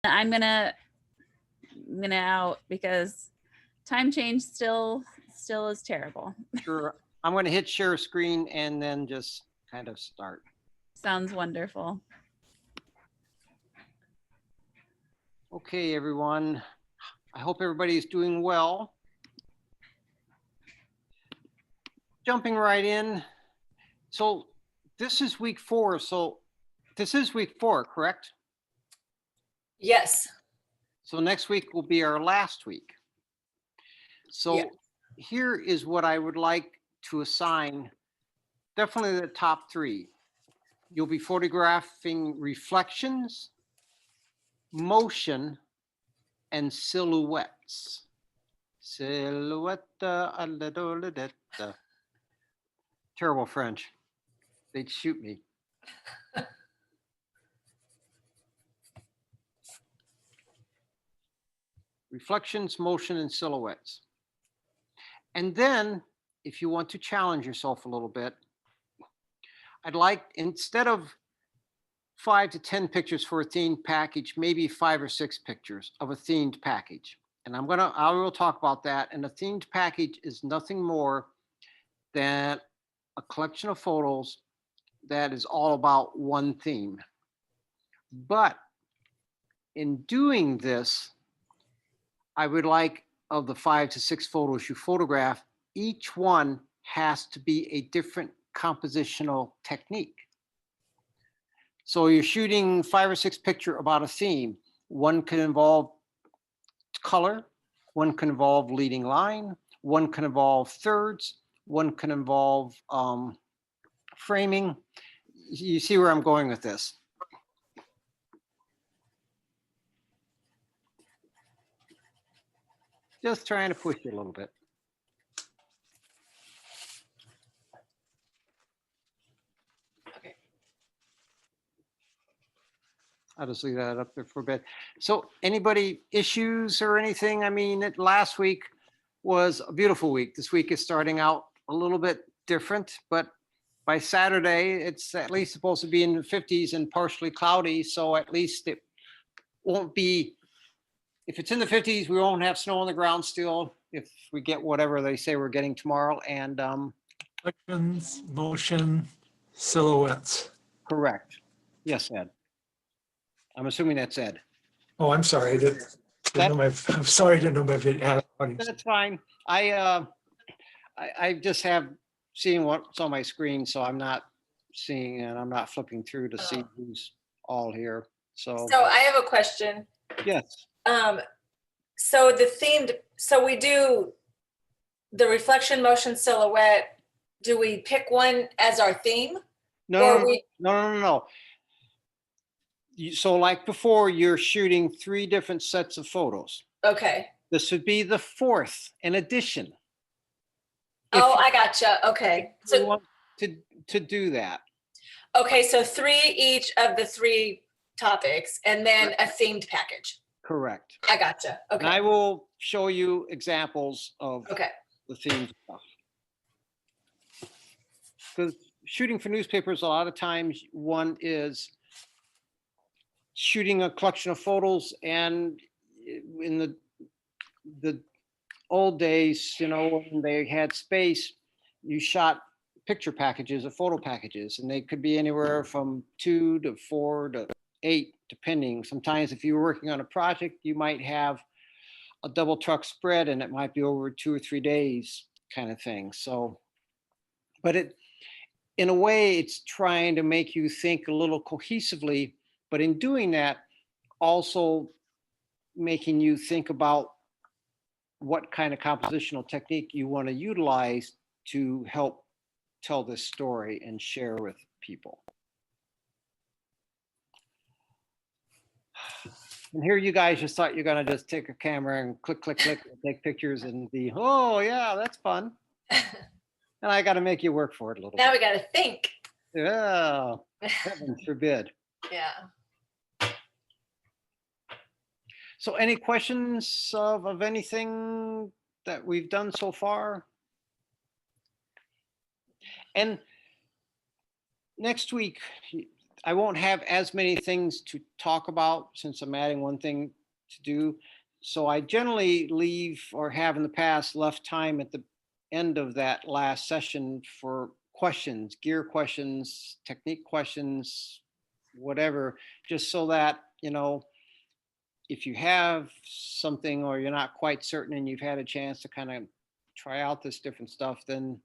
I'm gonna out because time change still is terrible. Sure. I'm going to hit share screen and then just kind of start. Sounds wonderful. Okay, everyone. I hope everybody is doing well. Jumping right in. So this is week 4. So this is week 4, correct? Yes. So next week will be our last week. So Yeah. here is what I would like to assign. Definitely the top 3. You'll be photographing reflections, motion, and silhouettes. Silhouette, terrible French. They'd shoot me. Reflections, motion, and silhouettes. And then, if you want to challenge yourself a little bit, I'd like, instead of 5 to 10 pictures for a themed package, maybe 5 or 6 pictures of a themed package. And I will talk about that. And a themed package is nothing more than a collection of photos that is all about one theme. But in doing this, I would like, of the 5 to 6 photos you photograph, each one has to be a different compositional technique. So you're shooting 5 or 6 pictures about a theme. One could involve color, one can involve leading line, one can involve thirds, one can involve framing. You see where I'm going with this. Just trying to push you a little bit. Okay. I'll just leave that up there for a bit. So anybody issues or anything? I mean, last week was a beautiful week. This week is starting out a little bit different, but by Saturday, it's at least supposed to be in the 50s and partially cloudy. So at least it won't be, if it's in the 50s, we won't have snow on the ground still if we get whatever they say we're getting tomorrow. And Reflections, motion, silhouettes. correct. Yes, Ed. I'm assuming that's Ed. Oh, I'm sorry. I'm sorry, I didn't know my video. That's fine. I just have seeing what's on my screen, so I'm not seeing and I'm not flipping through to see who's all here. So I have a question. yes, So the themed, so we do the reflection, motion, silhouette. Do we pick one as our theme? Or no. So like before, you're shooting 3 different sets of photos. Okay. This would be the 4th in addition. Oh, I gotcha. Okay. So So, want to do that. okay, so 3 each of the 3 topics and then a themed package. Correct. I gotcha. And I Okay. will show you examples of Okay. the themed stuff. Because shooting for newspapers, a lot of times one is shooting a collection of photos, and in the old days, you know, when they had space, you shot picture packages or photo packages, and they could be anywhere from 2 to 4 to 8, depending. Sometimes if you were working on a project, you might have a double truck spread and it might be over 2 or 3 days kind of thing. So, but in a way, it's trying to make you think a little cohesively, but in doing that, also making you think about what kind of compositional technique you want to utilize to help tell this story and share with people. And here you guys just thought you're going to just take a camera and click, click, click, and take pictures and be, oh yeah, that's fun. And I got to make you work for it a little Now bit. we got to think. Yeah, heaven forbid. Yeah. So any questions of anything that we've done so far? And next week, I won't have as many things to talk about since I'm adding one thing to do. So I generally leave, or have in the past left time at the end of that last session for questions, gear questions, technique questions, whatever, just so that, if you have something or you're not quite certain and you've had a chance to kind of try out this different stuff, then,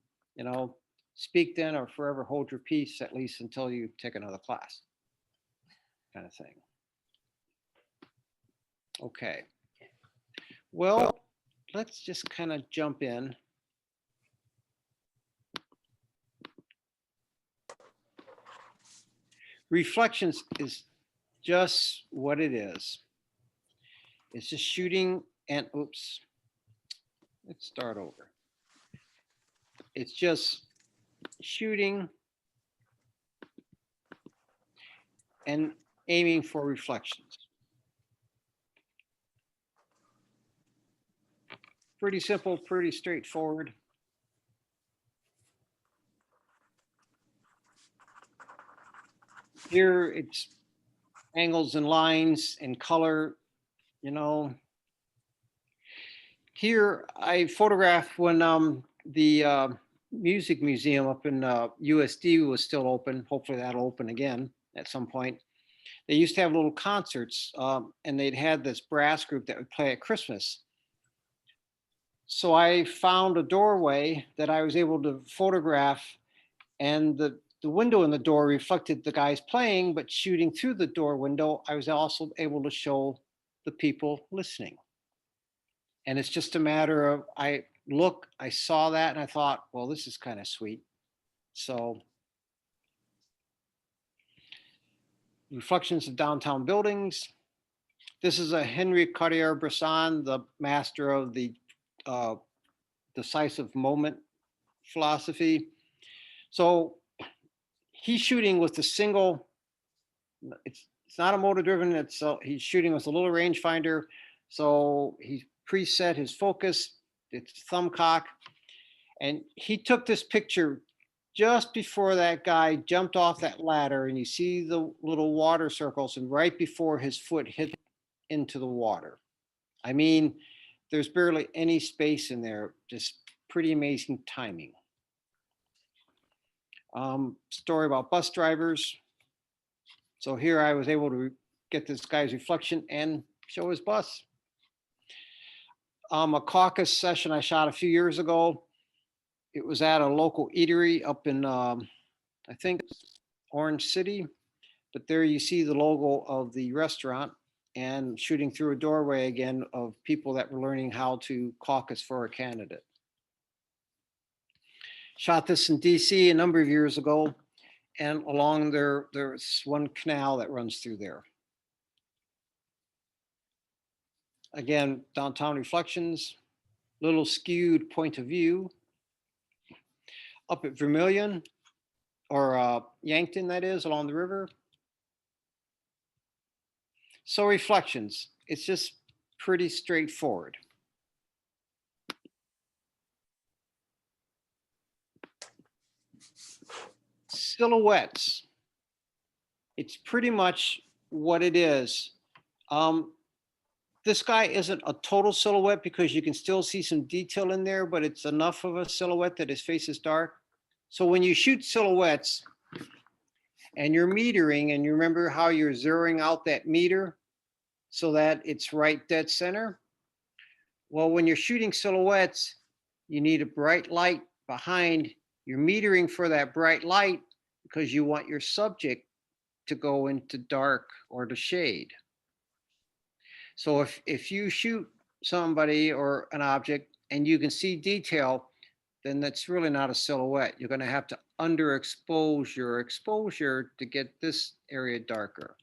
speak then or forever hold your peace, at least until you take another class, kind of thing. Okay. Well, let's just kind of jump in. Reflections is just what it is. It's just shooting and, oops, let's start over. It's just shooting and aiming for reflections. Pretty simple, pretty straightforward. Here it's angles and lines and color, Here I photographed when the music museum up in USD was still open. Hopefully that'll open again at some point. They used to have little concerts, and they'd had this brass group that would play at Christmas. So I found a doorway that I was able to photograph, and the window in the door reflected the guys playing, but shooting through the door window, I was also able to show the people listening. And it's just a matter of, I saw that and I thought, well, this is kind of sweet. So reflections of downtown buildings. This is a Henry Cartier-Bresson, the master of the decisive moment philosophy. So he's shooting with the single, it's not a motor driven, he's shooting with a little rangefinder. So he preset his focus, it's thumb cock. And he took this picture just before that guy jumped off that ladder, and you see the little water circles, and right before his foot hit into the water. I mean, there's barely any space in there, just pretty amazing timing. Story about bus drivers. So here I was able to get this guy's reflection and show his bus. A caucus session I shot a few years ago. It was at a local eatery up in, I think, Orange City. But there you see the logo of the restaurant, and shooting through a doorway again of people that were learning how to caucus for a candidate. Shot this in DC a number of years ago, and along there's one canal that runs through there. Again, downtown reflections, little skewed point of view. Up at Vermilion, or Yankton, that is, along the river. So reflections, it's just pretty straightforward. Silhouettes, it's pretty much what it is. This guy isn't a total silhouette because you can still see some detail in there, but it's enough of a silhouette that his face is dark. So when you shoot silhouettes and you're metering, and you remember how you're zeroing out that meter so that it's right dead center. Well, when you're shooting silhouettes, you need a bright light behind. You're metering for that bright light because you want your subject to go into dark or to shade. So if you shoot somebody or an object and you can see detail, then that's really not a silhouette. You're going to have to underexpose your exposure to get this area darker.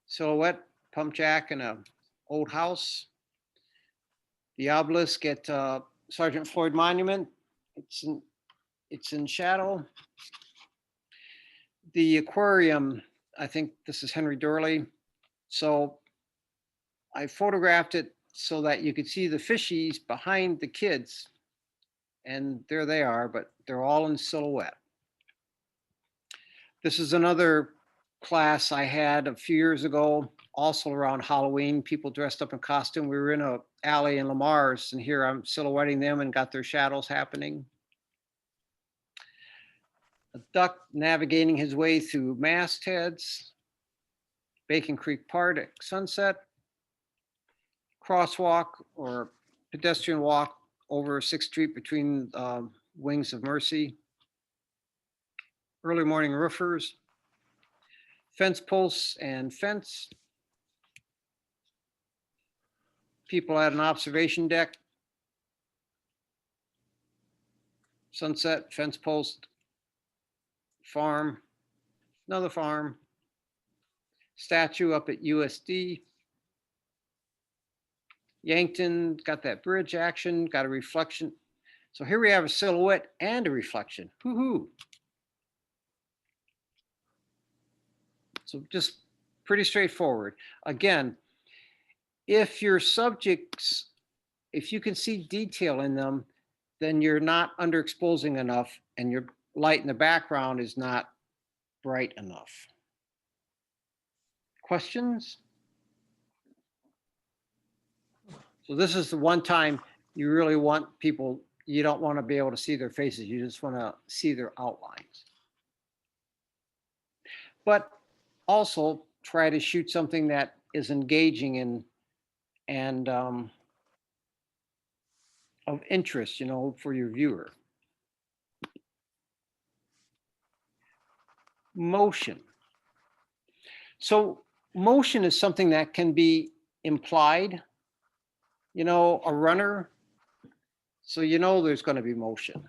Silhouette, pump jack in an old house. The obelisk at Sergeant Floyd Monument. It's in shadow. The aquarium, I think this is Henry Durley. So I photographed it so that you could see the fishies behind the kids. And there they are, but they're all in silhouette. This is another class I had a few years ago, also around Halloween, people dressed up in costume. We were in a alley in Lamar's, and here I'm silhouetting them and got their shadows happening. A duck navigating his way through mastheads. Bacon Creek Park at sunset. Crosswalk or pedestrian walk over 6th Street between Wings of Mercy. Early morning roofers. Fence posts and fence. People at an observation deck. Sunset, fence post. Farm, another farm. Statue up at USD. Yankton got that bridge action, got a reflection. So here we have a silhouette and a reflection. Hoo-hoo. So just pretty straightforward. Again, if your subjects, if you can see detail in them, then you're not underexposing enough and your light in the background is not bright enough. Questions? So this is the one time you really want people, you don't want to be able to see their faces. You just want to see their outlines. But also try to shoot something that is engaging and of interest, you know, for your viewer. Motion. So motion is something that can be implied. You know, a runner, so you know there's going to be motion.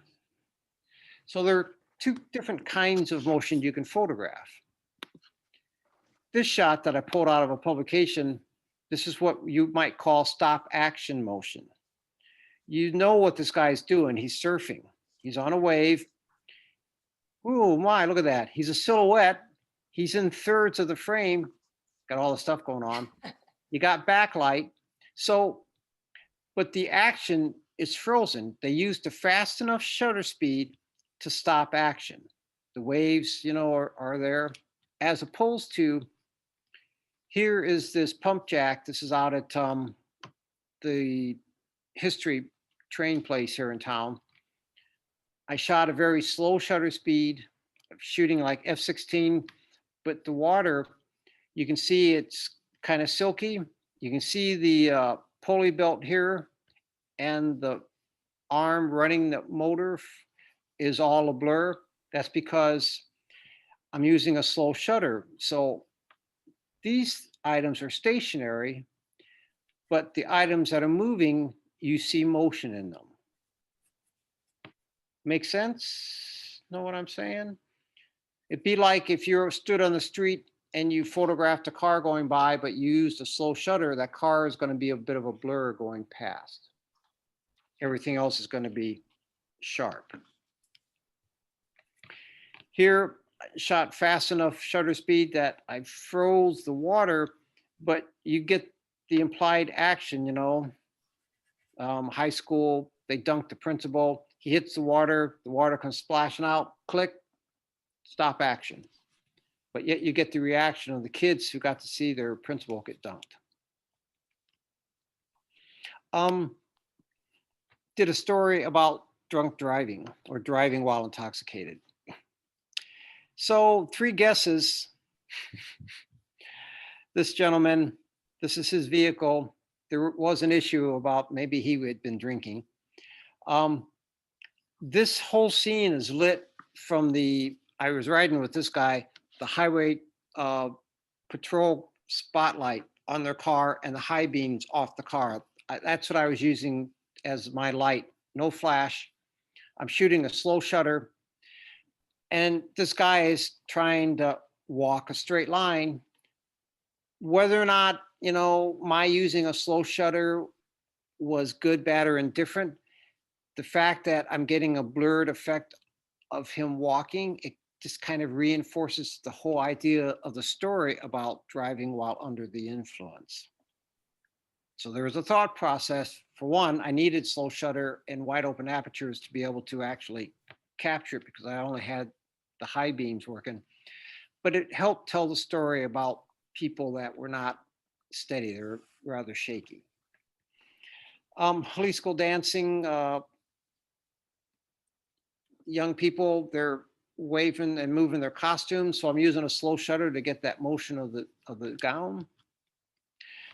So there are two different kinds of motion you can photograph. This shot that I pulled out of a publication, this is what you might call stop action motion. You know what this guy's doing. He's surfing. He's on a wave. Oh my, look at that. He's a silhouette. He's in thirds of the frame. Got all the stuff going on. You got backlight. So, but the action is frozen. They used a fast enough shutter speed to stop action. The waves, you know, are there. As opposed to, here is this pump jack. This is out at the History train place here in town. I shot a very slow shutter speed, shooting like f/16, but the water, you can see it's kind of silky. You can see the pulley belt here and the arm running the motor is all a blur. That's because I'm using a slow shutter. So these items are stationary, but the items that are moving, you see motion in them. Make sense? Know what I'm saying? It'd be like if you stood on the street and you photographed a car going by, but you used a slow shutter, that car is going to be a bit of a blur going past. Everything else is going to be sharp. Here, I shot fast enough shutter speed that I froze the water, but you get the implied action, you know. High school, they dunk the principal. He hits the water comes splashing out, click, stop action. But yet you get the reaction of the kids who got to see their principal get dunked. Did a story about drunk driving or driving while intoxicated. So 3 guesses. This gentleman, this is his vehicle. There was an issue about maybe he had been drinking. This whole scene is lit from I was riding with this guy, the highway patrol spotlight on their car and the high beams off the car. That's what I was using as my light, no flash. I'm shooting a slow shutter. And this guy is trying to walk a straight line. Whether or not, you know, my using a slow shutter was good, bad, or indifferent, the fact that I'm getting a blurred effect of him walking, it just kind of reinforces the whole idea of the story about driving while under the influence. So there was a thought process. For one, I needed slow shutter and wide open apertures to be able to actually capture it because I only had the high beams working. but it helped tell the story about people that were not steady. They were rather shaky. Jalisco dancing, young people, they're waving and moving their costumes. So I'm using a slow shutter to get that motion of the gown.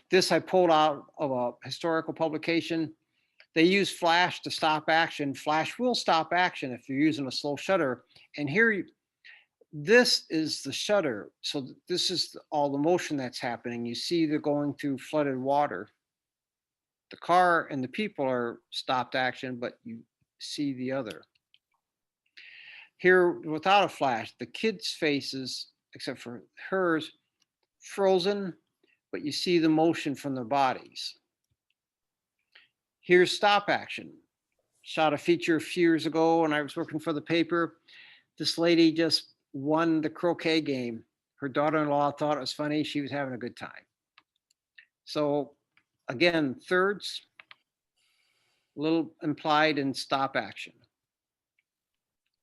This I pulled out of a historical publication. They use flash to stop action. Flash will stop action if you're using a slow shutter. And here, this is the shutter. So this is all the motion that's happening. You see they're going through flooded water. The car and the people are stopped action, but you see the other. Here, without a flash, the kids' faces, except for hers, frozen, but you see the motion from their bodies. Here's stop action. Shot a feature a few years ago when I was working for the paper. This lady just won the croquet game. Her daughter-in-law thought it was funny. She was having a good time. So again, thirds, a little implied in stop action.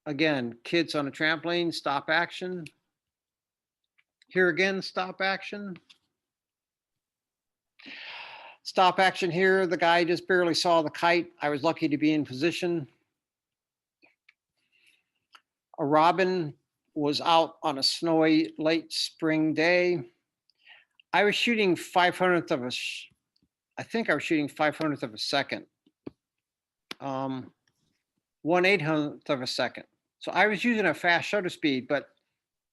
Again, kids on a trampoline, stop action. Here again, stop action. Stop action here. The guy just barely saw the kite. I was lucky to be in position. A robin was out on a snowy late spring day. I was shooting 500th of a, I think I was shooting 500th of a second. 1/800th of a second. So I was using a fast shutter speed, but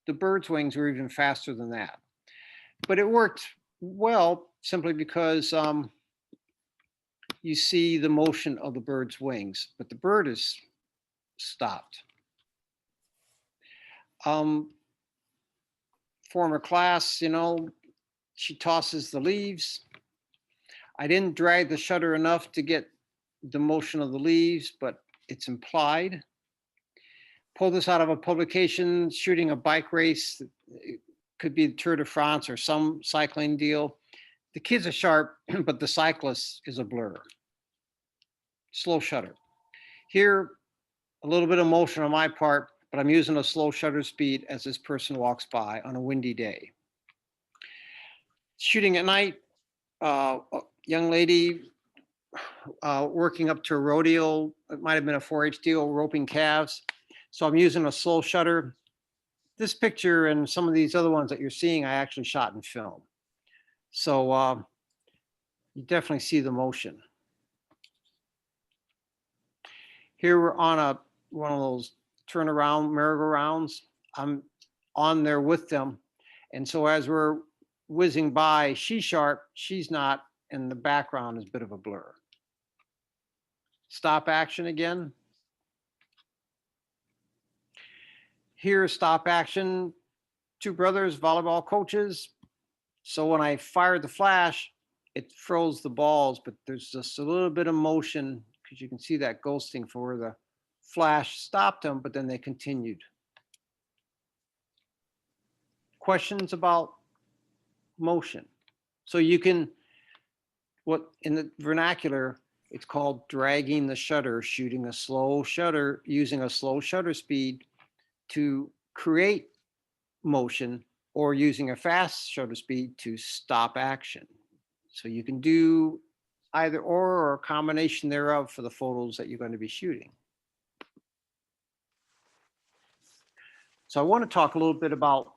the bird's wings were even faster than that. But it worked well simply because you see the motion of the bird's wings, but the bird is stopped. Former class, you know, she tosses the leaves. I didn't drag the shutter enough to get the motion of the leaves, but it's implied. Pull this out of a publication, shooting a bike race. It could be the Tour de France or some cycling deal. The kids are sharp, but the cyclist is a blur. Slow shutter. Here, a little bit of motion on my part, but I'm using a slow shutter speed as this person walks by on a windy day. Shooting at night, a young lady working up to a rodeo. It might have been a 4-H deal, roping calves. So I'm using a slow shutter. This picture and some of these other ones that you're seeing, I actually shot in film. So you definitely see the motion. Here we're on one of those turnaround merry-go-rounds. I'm on there with them. And so as we're whizzing by, she's sharp, she's not, and the background is a bit of a blur. Stop action again. Here's stop action. Two brothers, volleyball coaches. So when I fired the flash, it froze the balls, but there's just a little bit of motion because you can see that ghosting for where the flash stopped them, but then they continued. Questions about motion? So you can, what in the vernacular, it's called dragging the shutter, shooting a slow shutter, using a slow shutter speed to create motion, or using a fast shutter speed to stop action. So you can do either or a combination thereof for the photos that you're going to be shooting. So I want to talk a little bit about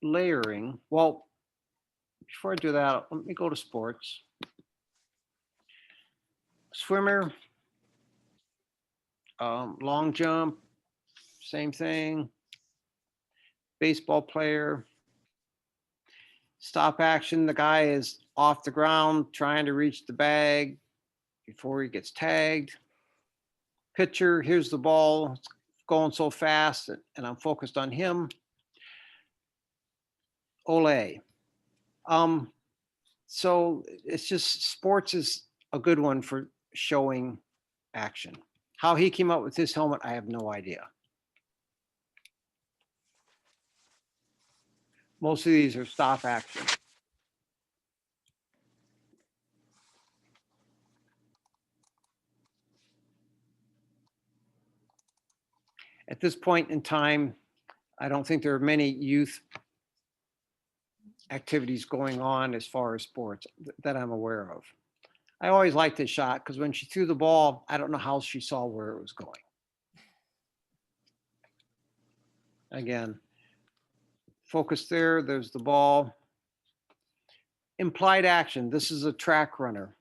layering. Well, before I do that, let me go to sports. Swimmer, long jump, same thing. Baseball player, stop action. The guy is off the ground trying to reach the bag before he gets tagged. Pitcher, here's the ball. It's going so fast and I'm focused on him. Ole. So it's just sports is a good one for showing action. How he came up with this helmet, I have no idea. Most of these are stop action. At this point in time, I don't think there are many youth activities going on as far as sports that I'm aware of. I always liked this shot because when she threw the ball, I don't know how she saw where it was going. Again, focus there, there's the ball. Implied action, this is a track runner.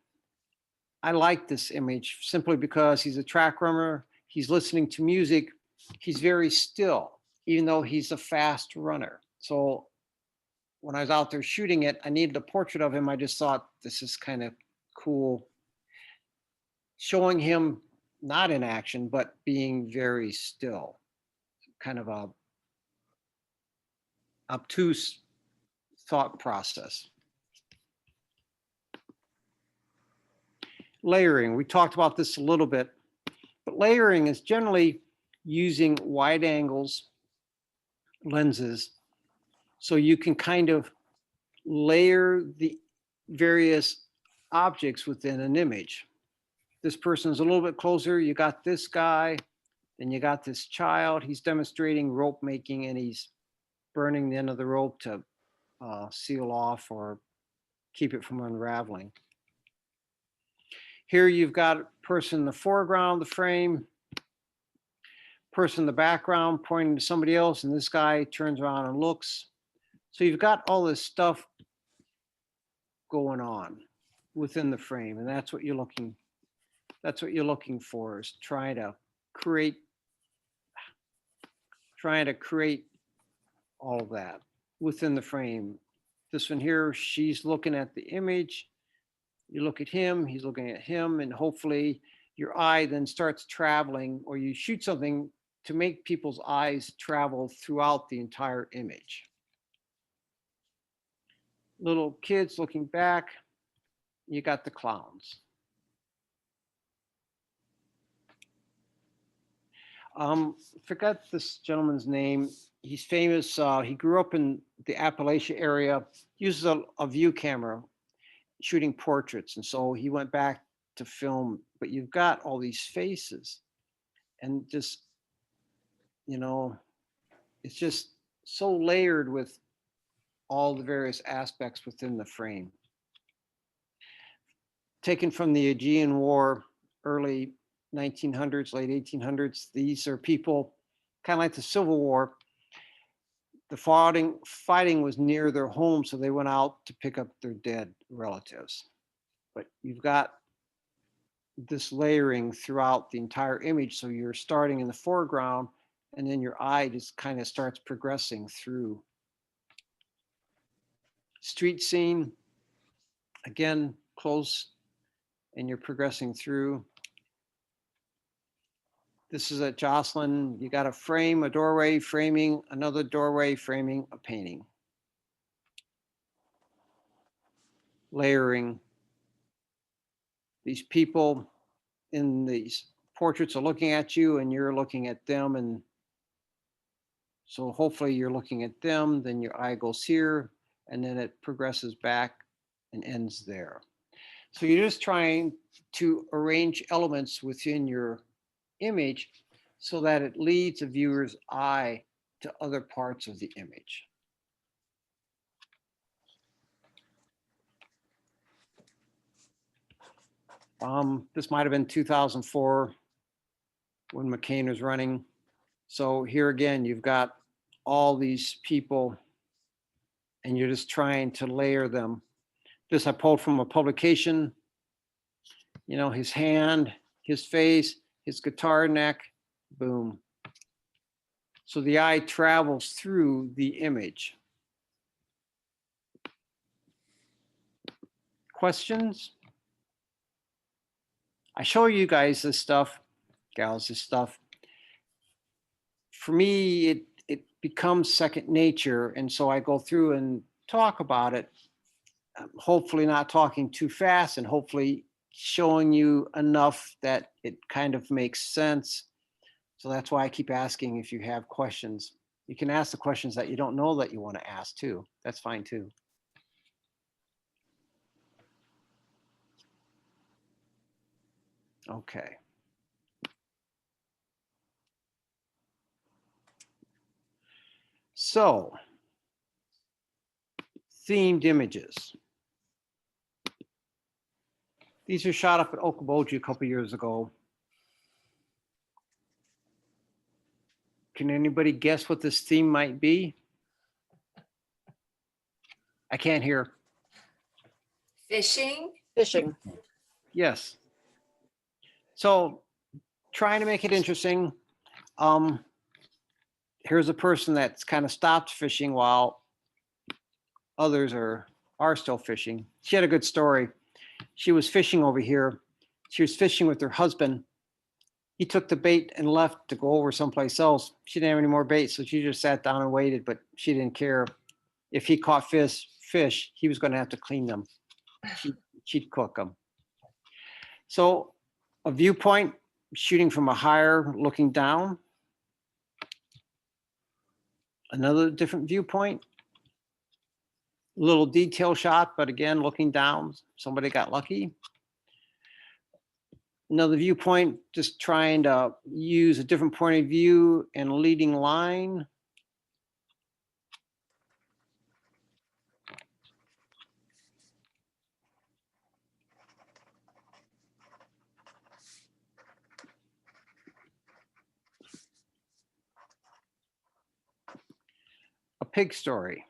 I like this image simply because he's a track runner, he's listening to music, he's very still, even though he's a fast runner. So when I was out there shooting it, I needed a portrait of him. I just thought this is kind of cool. Showing him not in action, but being very still, kind of a obtuse thought process. Layering, we talked about this a little bit, but layering is generally using wide angles lenses so you can kind of layer the various objects within an image. This person's a little bit closer, you got this guy, then you got this child, he's demonstrating rope making and he's burning the end of the rope to seal off or keep it from unraveling. Here you've got a person in the foreground, the frame, person in the background pointing to somebody else, and this guy turns around and looks. So you've got all this stuff going on within the frame, and that's what you're looking for, is trying to create all of that within the frame. This one here, she's looking at the image. You look at him, he's looking at him, and hopefully your eye then starts traveling, or you shoot something to make people's eyes travel throughout the entire image. Little kids looking back, you got the clowns. Forgot this gentleman's name. He's famous. He grew up in the Appalachia area, uses a view camera, shooting portraits. And so he went back to film, but you've got all these faces and just, you know, it's just so layered with all the various aspects within the frame. Taken from the Aegean War, early 1900s, late 1800s, these are people kind of like the Civil War. The fighting was near their home, so they went out to pick up their dead relatives. But you've got this layering throughout the entire image, so you're starting in the foreground, and then your eye just kind of starts progressing through. Street scene, again, close, and you're progressing through. This is at Jocelyn. You got a frame, a doorway framing, another doorway framing, a painting. Layering. These people in these portraits are looking at you and you're looking at them. And so hopefully you're looking at them, then your eye goes here and then it progresses back and ends there. So you're just trying to arrange elements within your image so that it leads a viewer's eye to other parts of the image. This might have been 2004 when McCain was running. So here again, you've got all these people and you're just trying to layer them. This I pulled from a publication, you know, his hand, his face, his guitar neck, boom. So the eye travels through the image. Questions? I show you guys this stuff, gals, this stuff. For me, it becomes second nature. And so I go through and talk about it, hopefully not talking too fast and hopefully showing you enough that it kind of makes sense. So that's why I keep asking if you have questions. You can ask the questions that you don't know that you want to ask too. That's fine too. Okay. So, themed images. These are shot up at Okoboji a couple years ago. Can anybody guess what this theme might be? I can't hear. Fishing? Fishing. Yes. So trying to make it interesting. Here's a person that's kind of stopped fishing while others are still fishing. She had a good story. She was fishing over here. She was fishing with her husband. He took the bait and left to go over someplace else. She didn't have any more bait, so she just sat down and waited, but she didn't care. If he caught fish, he was going to have to clean them. She'd cook them. So a viewpoint, shooting from a higher, looking down. Another different viewpoint. Little detail shot, but again, looking down. Somebody got lucky. Another viewpoint, just trying to use a different point of view and leading line. A pig story.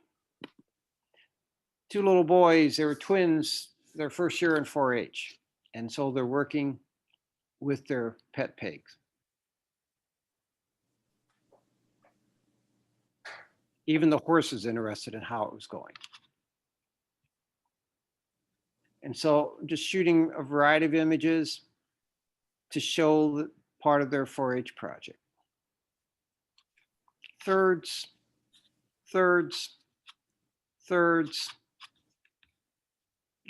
Two little boys, they were twins, their first year in 4-H. And so they're working with their pet pigs. Even the horse is interested in how it was going. And so just shooting a variety of images to show the part of their 4-H project. Thirds, thirds, thirds,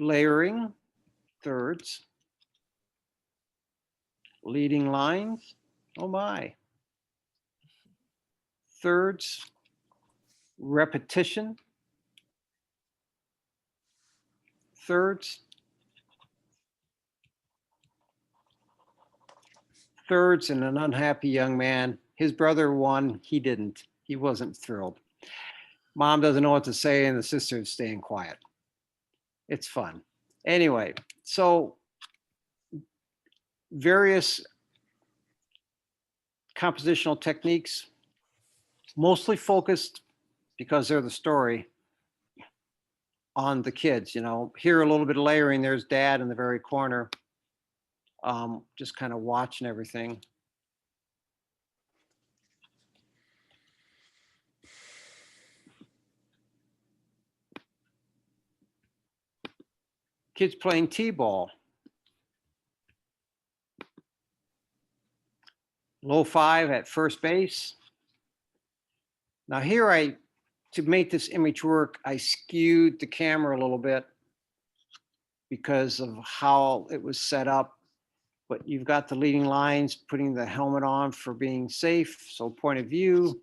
layering, thirds, leading lines, oh my. Thirds, repetition, thirds, thirds, and an unhappy young man. His brother won, he didn't. He wasn't thrilled. Mom doesn't know what to say, and the sister is staying quiet. It's fun. Anyway, so various compositional techniques, mostly focused, because they're the story, on the kids. You know, here a little bit of layering. There's dad in the very corner, just kind of watching everything. Kids playing t-ball. Low 5 at first base. Now here to make this image work, I skewed the camera a little bit because of how it was set up. But you've got the leading lines, putting the helmet on for being safe. So point of view.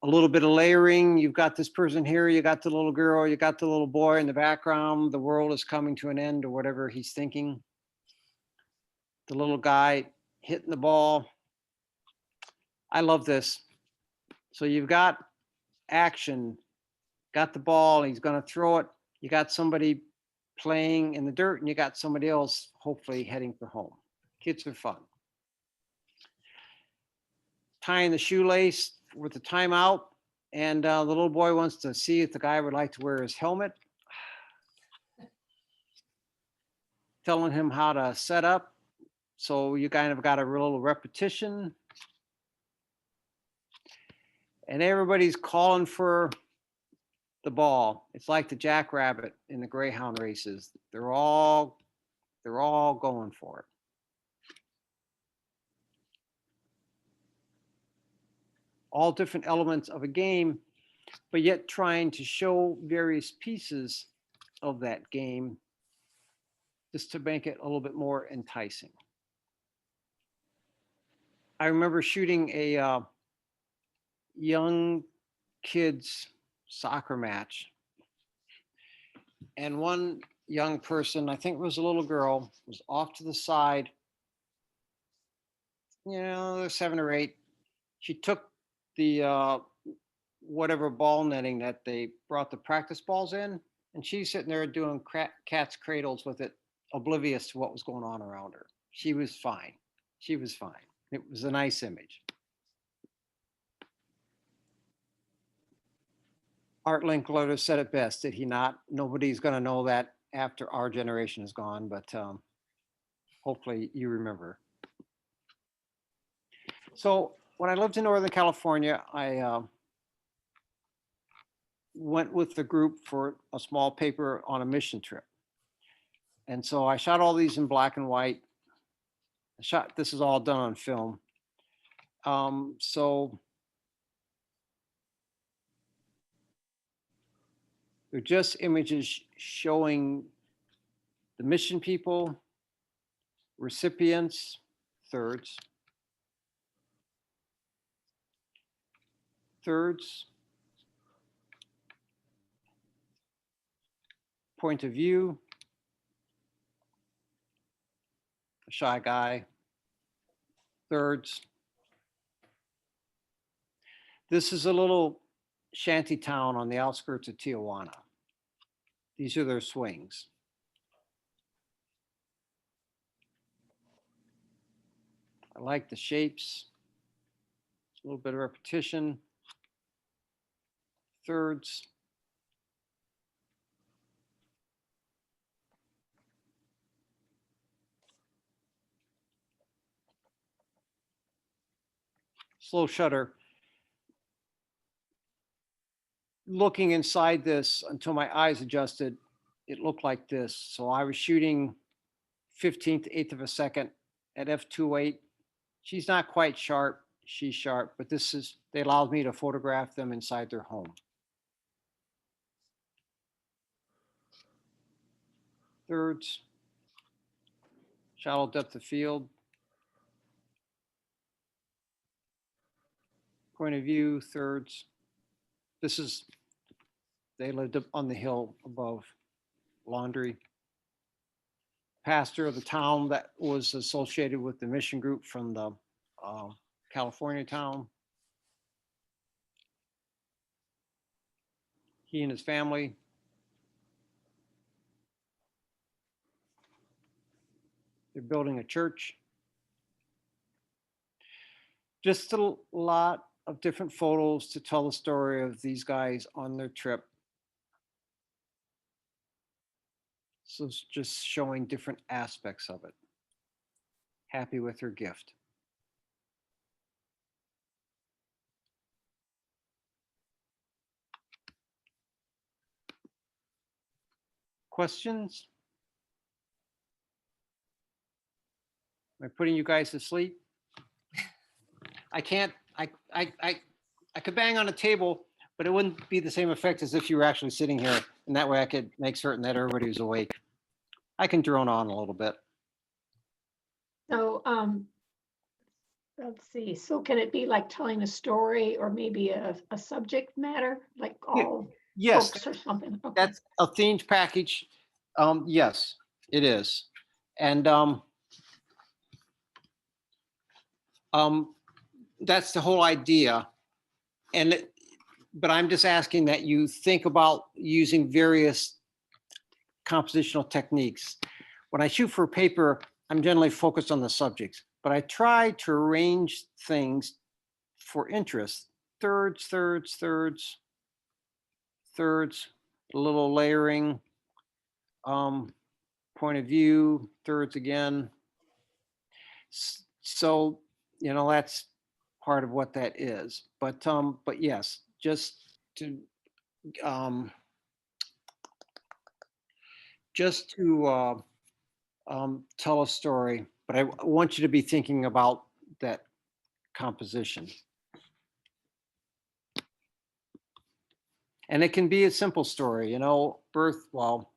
A little bit of layering. You've got this person here, you got the little girl, you got the little boy in the background. The world is coming to an end, or whatever he's thinking. The little guy hitting the ball. I love this. So you've got action, got the ball, he's going to throw it. You got somebody playing in the dirt, and you got somebody else hopefully heading for home. Kids are fun. Tying the shoelace with the timeout, and the little boy wants to see if the guy would like to wear his helmet. Telling him how to set up. So you kind of got a little repetition. And everybody's calling for the ball. It's like the jackrabbit in the greyhound races. They're all going for it. All different elements of a game, but yet trying to show various pieces of that game just to make it a little bit more enticing. I remember shooting a young kids soccer match, and one young person, I think it was a little girl, was off to the side. You know, they're 7 or 8. She took the, whatever ball netting that they brought the practice balls in, and she's sitting there doing cat's cradles with it, oblivious to what was going on around her. She was fine. She was fine. It was a nice image. Art Linkletter said it best, did he not? Nobody's going to know that after our generation is gone, but hopefully you remember. So when I lived in Northern California, I went with the group for a small paper on a mission trip. And so I shot all these in black and white. This is all done on film. So they're just images showing the mission people, recipients, thirds, point of view, a shy guy, thirds. This is a little shanty town on the outskirts of Tijuana. These are their swings. I like the shapes. A little bit of repetition. Thirds. Slow shutter. Looking inside this until my eyes adjusted, it looked like this. So I was shooting 15th eighth of a second at f2.8. She's not quite sharp. She's sharp, but they allowed me to photograph them inside their home. Thirds, shallow depth of field. Point of view, thirds. They lived up on the hill above Laundry. Pastor of the town that was associated with the mission group from the California town. He and his family. They're building a church. Just a lot of different photos to tell the story of these guys on their trip. So it's just showing different aspects of it. Happy with her gift. Questions? Am I putting you guys to sleep? I can't, I could bang on a table, but it wouldn't be the same effect as if you were actually sitting here. And that way I could make certain that everybody was awake. I can drone on a little bit. So, let's see, so can it be like telling a story or maybe a subject matter, like all Yes, books or something? Okay. that's a themed package. Yes, it is. And that's the whole idea. But I'm just asking that you think about using various compositional techniques. When I shoot for paper, I'm generally focused on the subjects, but I try to arrange things for interest. Thirds, thirds, thirds, thirds, a little layering, point of view, thirds again. So, you know, that's part of what that is. But yes, just to tell a story, but I want you to be thinking about that composition. And it can be a simple story, you know, well,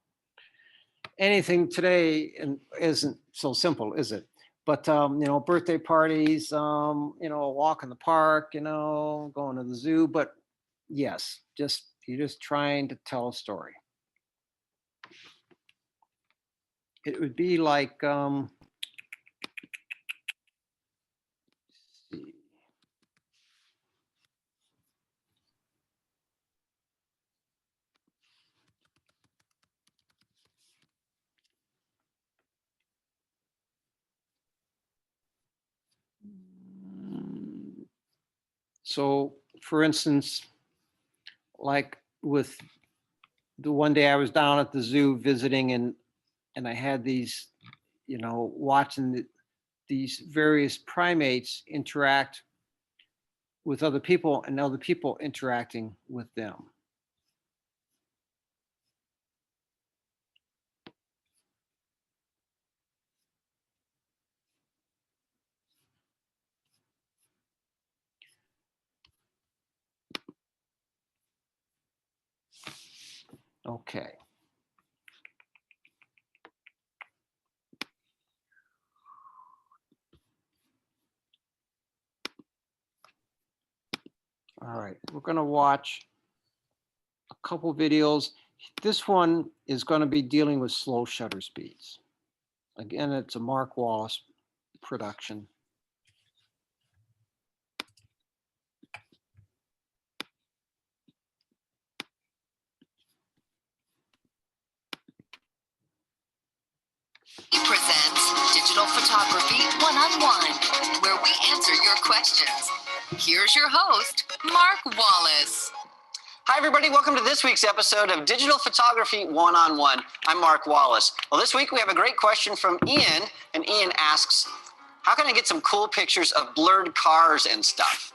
anything today isn't so simple, is it? But, you know, birthday parties, you know, a walk in the park, you know, going to the zoo, but yes, you're just trying to tell a story. It would be like, So for instance, like with the one day I was down at the zoo visiting and I had these, watching these various primates interact with other people and other people interacting with them. Okay. All right, we're going to watch a couple videos. This one is going to be dealing with slow shutter speeds. Again, it's a Mark Wallace production. He presents Digital Photography One-on-One, where we answer your questions. Here's your host, Mark Wallace. Hi, everybody. Welcome to this week's episode of Digital Photography One-on-One. I'm Mark Wallace. Well, this week we have a great question from Ian, and Ian asks, how can I get some cool pictures of blurred cars and stuff?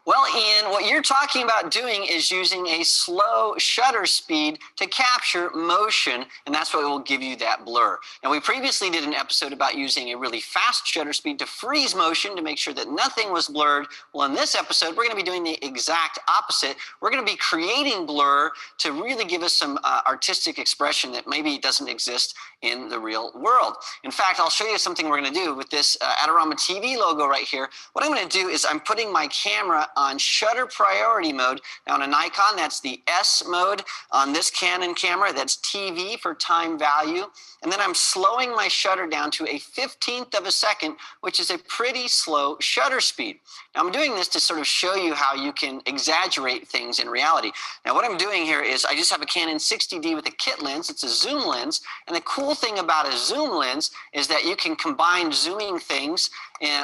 Well, Ian, what you're talking about doing is using a slow shutter speed to capture motion, and that's what will give you that blur. Now, we previously did an episode about using a really fast shutter speed to freeze motion to make sure that nothing was blurred. Well, in this episode, we're going to be doing the exact opposite. We're going to be creating blur to really give us some artistic expression that maybe doesn't exist in the real world. In fact, I'll show you something we're going to do with this Adorama TV logo right here. What I'm going to do is I'm putting my camera on shutter priority mode. Now on a Nikon, that's the S mode. On this Canon camera, that's TV for time value. And then I'm slowing my shutter down to a 15th of a second, which is a pretty slow shutter speed. Now I'm doing this to sort of show you how you can exaggerate things in reality. Now what I'm doing here is I just have a Canon 60D with a kit lens. It's a zoom lens. And the cool thing about a zoom lens is that you can combine zooming things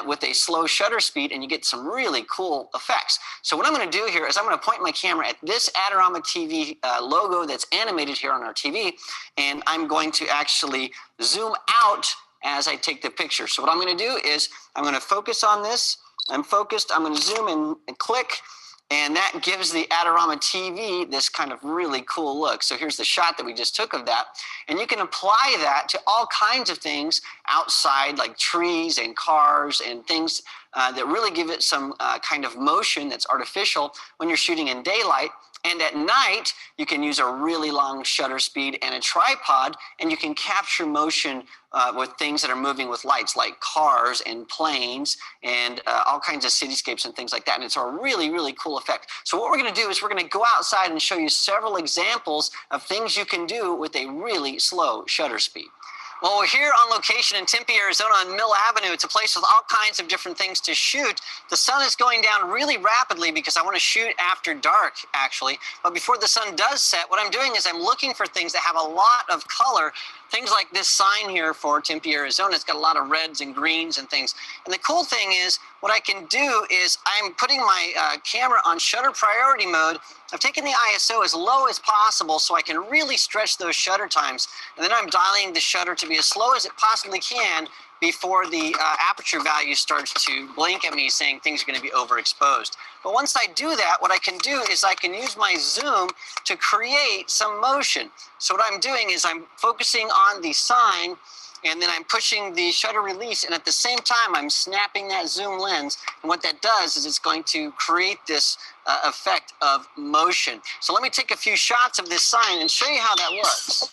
with a slow shutter speed and you get some really cool effects. So what I'm going to do here is I'm going to point my camera at this Adorama TV logo that's animated here on our TV, and I'm going to actually zoom out as I take the picture. So what I'm going to do is I'm going to focus on this. I'm focused. I'm going to zoom in and click. And that gives the Adorama TV this kind of really cool look. So here's the shot that we just took of that. And you can apply that to all kinds of things outside, like trees and cars and things that really give it some kind of motion that's artificial when you're shooting in daylight. And at night, you can use a really long shutter speed and a tripod, and you can capture motion with things that are moving with lights, like cars and planes and all kinds of cityscapes and things like that. And it's a really, really cool effect. So what we're going to do is we're going to go outside and show you several examples of things you can do with a really slow shutter speed. Well, we're here on location in Tempe, Arizona on Mill Avenue. It's a place with all kinds of different things to shoot. The sun is going down really rapidly because I want to shoot after dark, actually. But before the sun does set, what I'm doing is I'm looking for things that have a lot of color. Things like this sign here for Tempe, Arizona. It's got a lot of reds and greens and things. And the cool thing is what I can do is I'm putting my camera on shutter priority mode. I've taken the ISO as low as possible so I can really stretch those shutter times. And then I'm dialing the shutter to be as slow as it possibly can before the aperture value starts to blink at me saying things are going to be overexposed. But once I do that, what I can do is I can use my zoom to create some motion. So what I'm doing is I'm focusing on the sign, and then I'm pushing the shutter release, and at the same time, I'm snapping that zoom lens. And what that does is it's going to create this effect of motion. So let me take a few shots of this sign and show you how that works.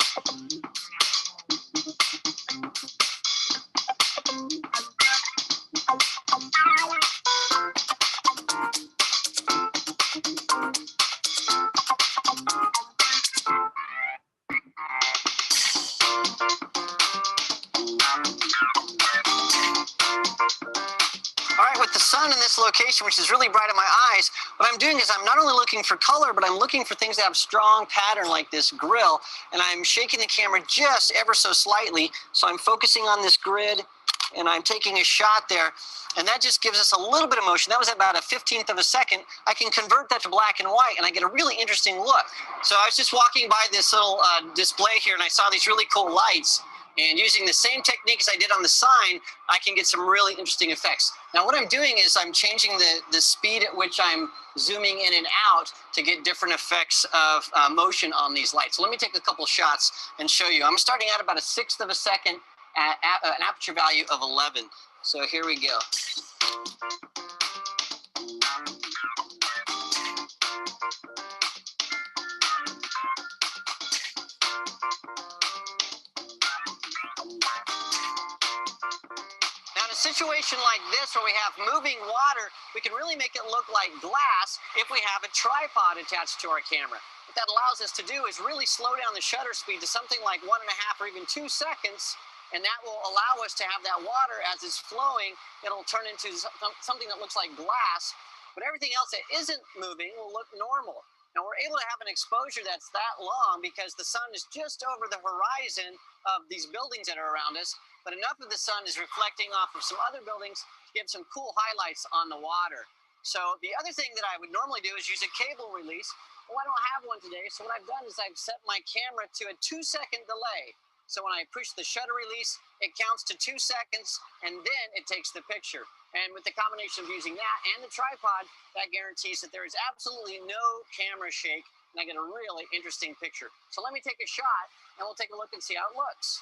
All right, with the sun in this location, which is really bright in my eyes, what I'm doing is I'm not only looking for color, but I'm looking for things that have strong pattern like this grill, and I'm shaking the camera just ever so slightly. So I'm focusing on this grid, and I'm taking a shot there, and that just gives us a little bit of motion. That was about a 15th of a second. I can convert that to black and white, and I get a really interesting look. So I was just walking by this little display here, and I saw these really cool lights. And using the same technique as I did on the sign, I can get some really interesting effects. Now, what I'm doing is I'm changing the speed at which I'm zooming in and out to get different effects of motion on these lights. So let me take a couple shots and show you. I'm starting at about a 1/6 of a second at an aperture value of 11. So here we go. Now, in a situation like this where we have moving water, we can really make it look like glass if we have a tripod attached to our camera. What that allows us to do is really slow down the shutter speed to something like 1.5 or even 2 seconds, and that will allow us to have that water as it's flowing. It'll turn into something that looks like glass, but everything else that isn't moving will look normal. Now, we're able to have an exposure that's that long because the sun is just over the horizon of these buildings that are around us, but enough of the sun is reflecting off of some other buildings to give some cool highlights on the water. So the other thing that I would normally do is use a cable release. Well, I don't have one today, so what I've done is I've set my camera to a 2-second delay. So when I push the shutter release, it counts to 2 seconds, and then it takes the picture. And with the combination of using that and the tripod, that guarantees that there is absolutely no camera shake, and I get a really interesting picture. So let me take a shot, and we'll take a look and see how it looks.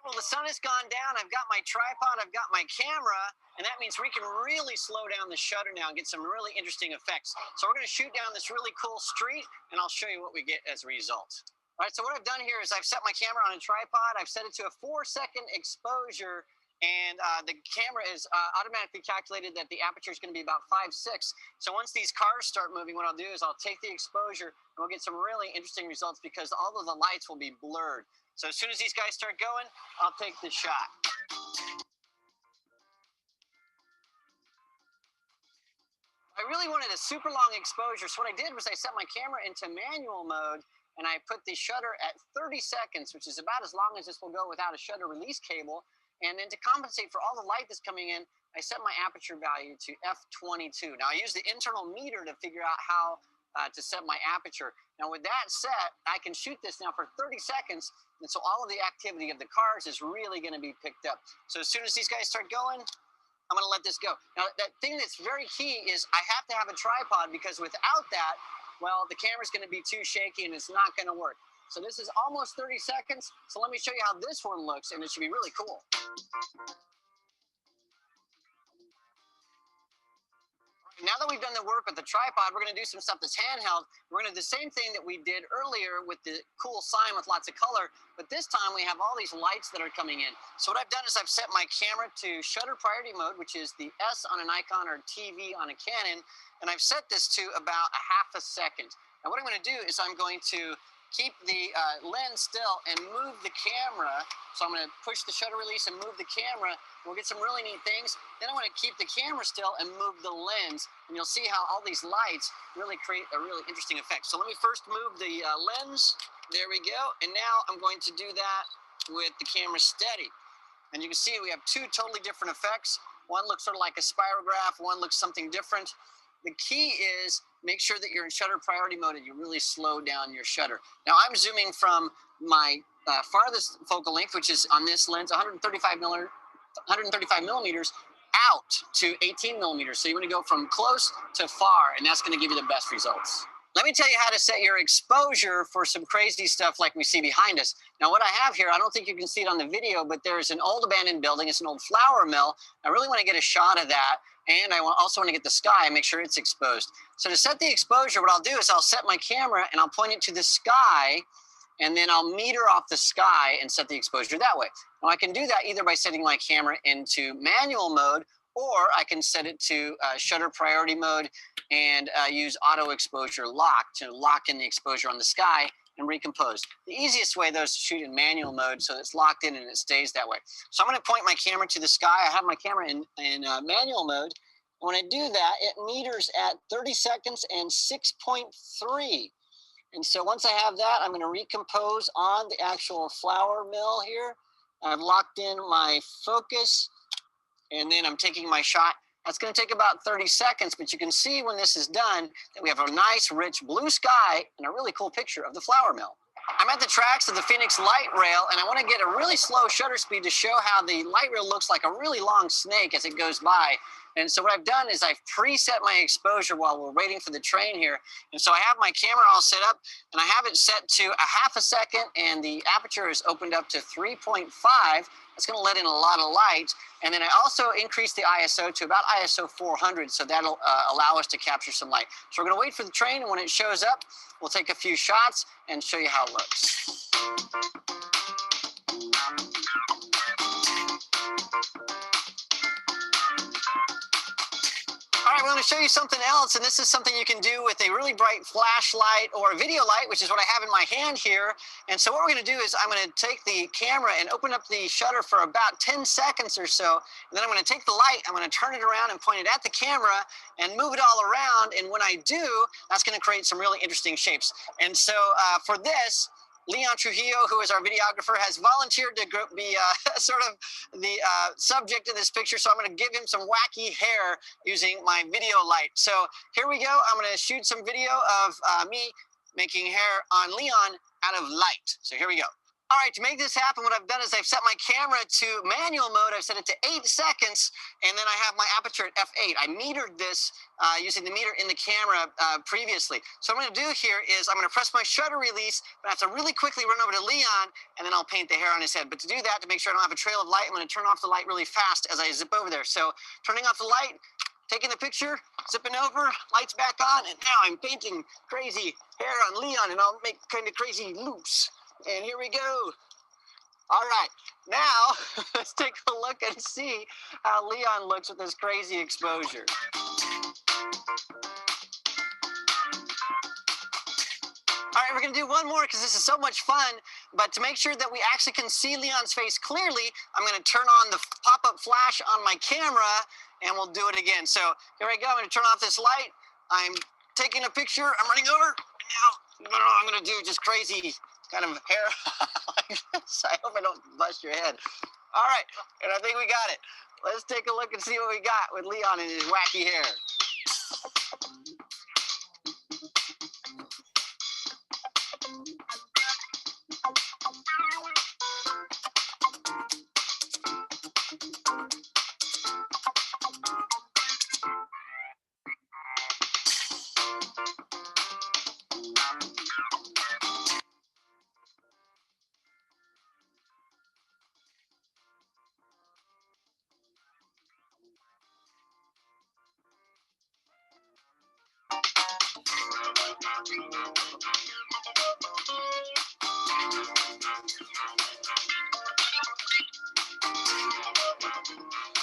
Well, the sun has gone down. I've got my tripod, I've got my camera, and that means we can really slow down the shutter now and get some really interesting effects. So we're going to shoot down this really cool street, and I'll show you what we get as a result. All right, so what I've done here is I've set my camera on a tripod. I've set it to a 4-second exposure, and the camera is automatically calculated that the aperture is going to be about 5/6. So once these cars start moving, what I'll do is I'll take the exposure, and we'll get some really interesting results because all of the lights will be blurred. So as soon as these guys start going, I'll take the shot. I really wanted a super long exposure, so what I did was I set my camera into manual mode, and I put the shutter at 30 seconds, which is about as long as this will go without a shutter release cable. And then to compensate for all the light that's coming in, I set my aperture value to f/22. Now I use the internal meter to figure out how to set my aperture. Now with that set, I can shoot this now for 30 seconds, and so all of the activity of the cars is really going to be picked up. So as soon as these guys start going, I'm going to let this go. Now, that thing that's very key is I have to have a tripod because without that, well, the camera's going to be too shaky and it's not going to work. So this is almost 30 seconds. So let me show you how this one looks, and it should be really cool. Now that we've done the work with the tripod, we're going to do some stuff that's handheld. We're going to do the same thing that we did earlier with the cool sign with lots of color, but this time we have all these lights that are coming in. So what I've done is I've set my camera to shutter priority mode, which is the S on a Nikon or TV on a Canon, and I've set this to about a 1/2 second. Now what I'm going to do is I'm going to keep the lens still and move the camera. So I'm going to push the shutter release and move the camera. We'll get some really neat things. Then I want to keep the camera still and move the lens. And you'll see how all these lights really create a really interesting effect. So let me first move the lens. There we go. And now I'm going to do that with the camera steady. And you can see we have two totally different effects. One looks sort of like a spirograph. One looks something different. The key is make sure that you're in shutter priority mode and you really slow down your shutter. Now I'm zooming from my farthest focal length, which is on this lens, 135 millimeters out to 18 millimeters. So you want to go from close to far, and that's going to give you the best results. Let me tell you how to set your exposure for some crazy stuff like we see behind us. Now what I have here, I don't think you can see it on the video, but there's an old abandoned building. It's an old flour mill. I really want to get a shot of that. And I also want to get the sky and make sure it's exposed. So to set the exposure, what I'll do is I'll set my camera and I'll point it to the sky, and then I'll meter off the sky and set the exposure that way. Now I can do that either by setting my camera into manual mode, or I can set it to shutter priority mode and use auto exposure lock to lock in the exposure on the sky and recompose. The easiest way though is to shoot in manual mode so it's locked in and it stays that way. So I'm going to point my camera to the sky. I have my camera in manual mode. When I do that, it meters at 30 seconds and 6.3. And so once I have that, I'm going to recompose on the actual flour mill here. I've locked in my focus, and then I'm taking my shot. That's going to take about 30 seconds, but you can see when this is done that we have a nice, rich blue sky and a really cool picture of the flour mill. I'm at the tracks of the Phoenix light rail, and I want to get a really slow shutter speed to show how the light rail looks like a really long snake as it goes by. And so what I've done is I've preset my exposure while we're waiting for the train here. And so I have my camera all set up, and I have it set to a half a second, and the aperture is opened up to 3.5. That's going to let in a lot of light. And then I also increased the ISO to about ISO 400, so that'll allow us to capture some light. So we're going to wait for the train, and when it shows up, we'll take a few shots and show you how it looks. All right, we're going to show you something else, and this is something you can do with a really bright flashlight or a video light, which is what I have in my hand here. And so what we're going to do is I'm going to take the camera and open up the shutter for about 10 seconds or so, and then I'm going to take the light, I'm going to turn it around and point it at the camera and move it all around, and when I do, that's going to create some really interesting shapes. And so for this, Leon Trujillo, who is our videographer, has volunteered to be sort of the subject of this picture. So I'm going to give him some wacky hair using my video light. So here we go. I'm going to shoot some video of me making hair on Leon out of light. So here we go. All right, to make this happen, what I've done is I've set my camera to manual mode. I've set it to 8 seconds, and then I have my aperture at f8. I metered this using the meter in the camera previously. So what I'm gonna do here is I'm gonna press my shutter release, but I have to really quickly run over to Leon, and then I'll paint the hair on his head. But to do that, to make sure I don't have a trail of light, I'm gonna turn off the light really fast as I zip over there. So turning off the light, taking the picture, zipping over, lights back on, and now I'm painting crazy hair on Leon, and I'll make kind of crazy loops. And here we go. All right, now let's take a look and see how Leon looks with this crazy exposure. All right, we're gonna do one more because this is so much fun, but to make sure that we actually can see Leon's face clearly, I'm gonna turn on the pop-up flash on my camera, and we'll do it again. So here I go, I'm gonna turn off this light. I'm taking a picture, I'm running over, and now I'm gonna do just crazy kind of hair like this. I hope I don't bust your head. All right, and I think we got it. Let's take a look and see what we got with Leon and his wacky hair.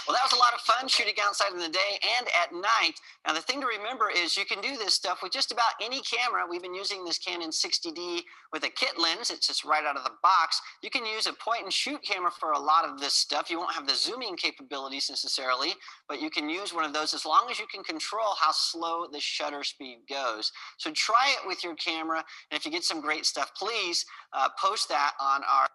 Well, that was a lot of fun shooting outside in the day and at night. Now, the thing to remember is you can do this stuff with just about any camera. We've been using this Canon 60D with a kit lens. It's just right out of the box. You can use a point and shoot camera for a lot of this stuff. You won't have the zooming capabilities necessarily, but you can use one of those as long as you can control how slow the shutter speed goes. So try it with your camera. And if you get some great stuff, please post that on our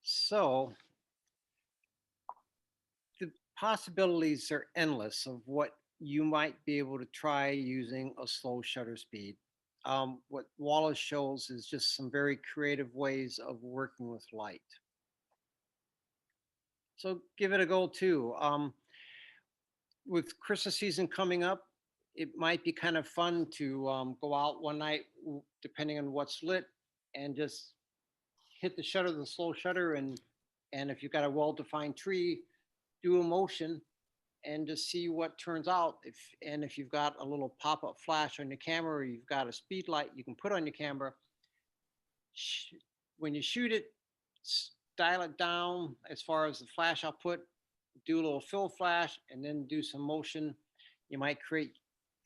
So the possibilities are endless of what you might be able to try using a slow shutter speed. What Wallace shows is just some very creative ways of working with light. So give it a go too. With Christmas season coming up, it might be kind of fun to go out one night, depending on what's lit, and just hit the shutter, the slow shutter, and if you've got a well-defined tree, do a motion and just see what turns out. If you've got a little pop-up flash on your camera, or you've got a speed light you can put on your camera, when you shoot it, dial it down as far as the flash output, do a little fill flash, and then do some motion. You might create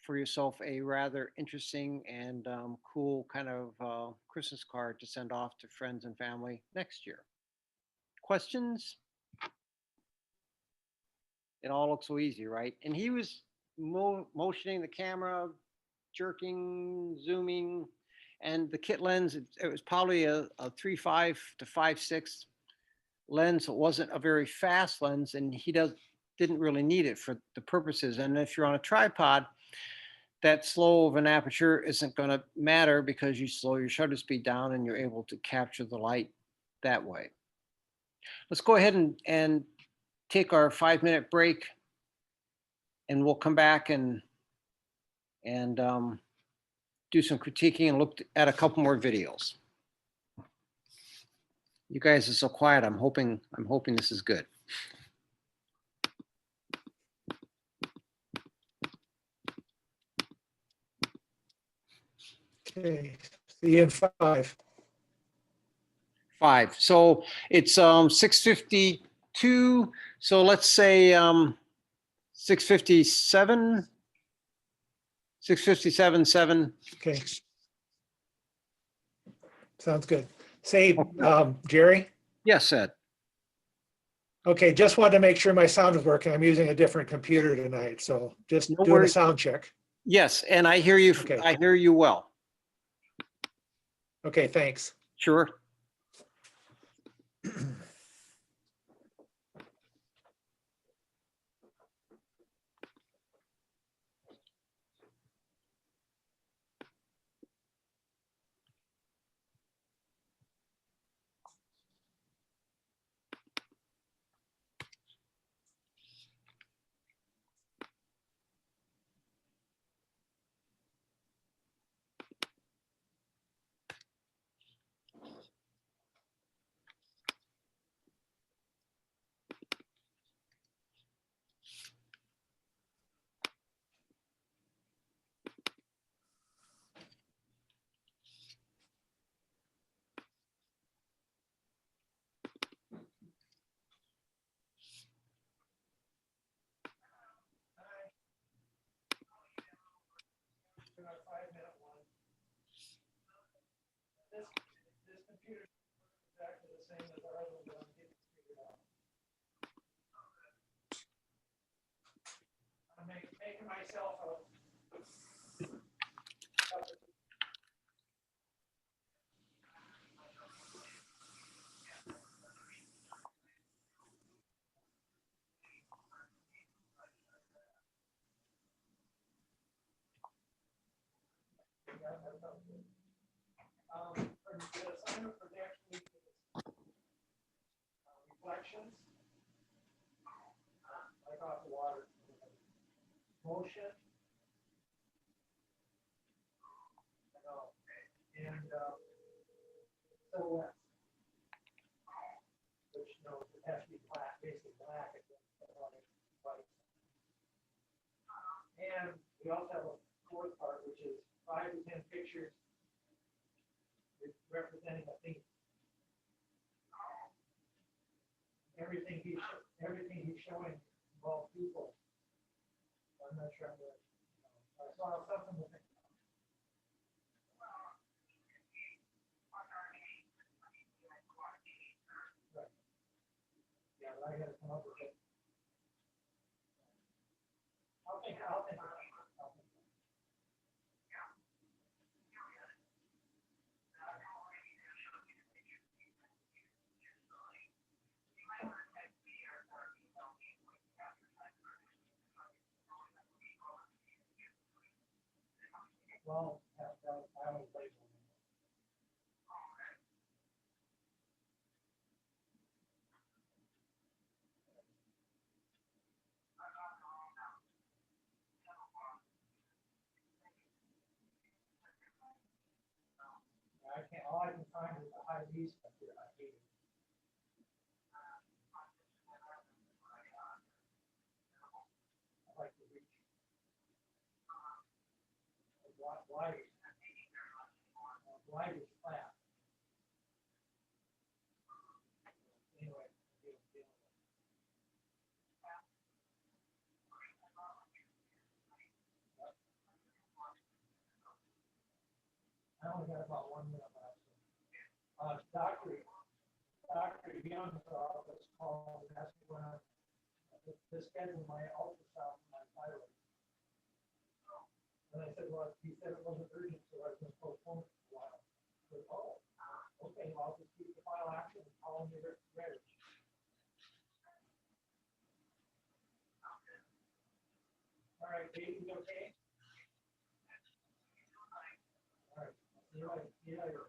for yourself a rather interesting and cool kind of Christmas card to send off to friends and family next year. Questions? it all looks so easy, right? And he was motioning the camera, jerking, zooming, and the kit lens, it was probably a 3.5 to 5.6 lens. It wasn't a very fast lens, and he didn't really need it for the purposes. And if you're on a tripod, that slow of an aperture isn't going to matter because you slow your shutter speed down and you're able to capture the light that way. Let's go ahead and take our 5-minute break, and we'll come back and do some critiquing and look at a couple more videos. You guys are so quiet. I'm hoping this is good. Okay, see you in 5. 5. So it's 6:52. So let's say 6:57. 6:57. Okay. Sounds good. Say, Jerry? Yes, Ed. Okay, just wanted to make sure my sound is working. I'm using a different computer tonight, so just No doing a worries. sound check. Yes, and I hear you. Okay. I hear you well. Okay, thanks. Sure. Making myself reflections, like off the water, motion, and silhouette, which it has to be black, basically black. And we also have a fourth part, which is 5 to 10 pictures representing a theme. Everything he's showing involves people. I'm not sure. I saw something with it. Right. Yeah, but I gotta come up with it. I'll think. Well, I don't label it. I can't, all I can find is the high lease up here. I hate it. I like the reach. Wide is flat. Anyway. I only got about 1 minute left. Dr. Young's office called and asked me when to schedule my ultrasound for my thyroid. And I said, well, he said it wasn't urgent, so I was going to postpone it for a while. I said, oh, okay, well, I'll just keep the final action and call me ready. All right, baby's okay? All right, see you later. See you later.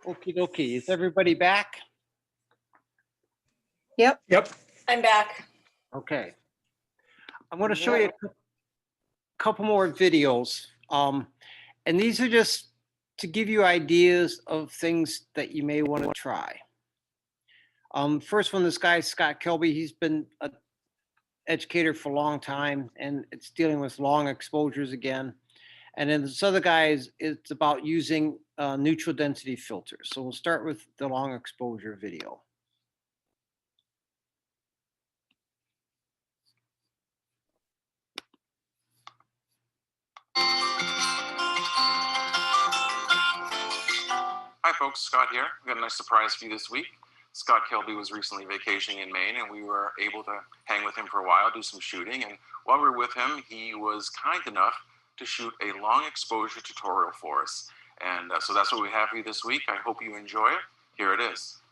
Okie dokie. Is everybody back? Yep. I'm back. Okay. I'm going to show you a couple more videos. And these are just to give you ideas of things that you may want to try. First one, this guy, Scott Kelby, he's been an educator for a long time, and it's dealing with long exposures again. And then this other guy it's about using neutral density filters. So we'll start with the long exposure video. Hi folks, Scott here. We got a nice surprise for you this week. Scott Kelby was recently vacationing in Maine and we were able to hang with him for a while, do some shooting. And while we were with him, he was kind enough to shoot a long exposure tutorial for us. And so that's what we have for you this week. I hope you enjoy it. Here it is.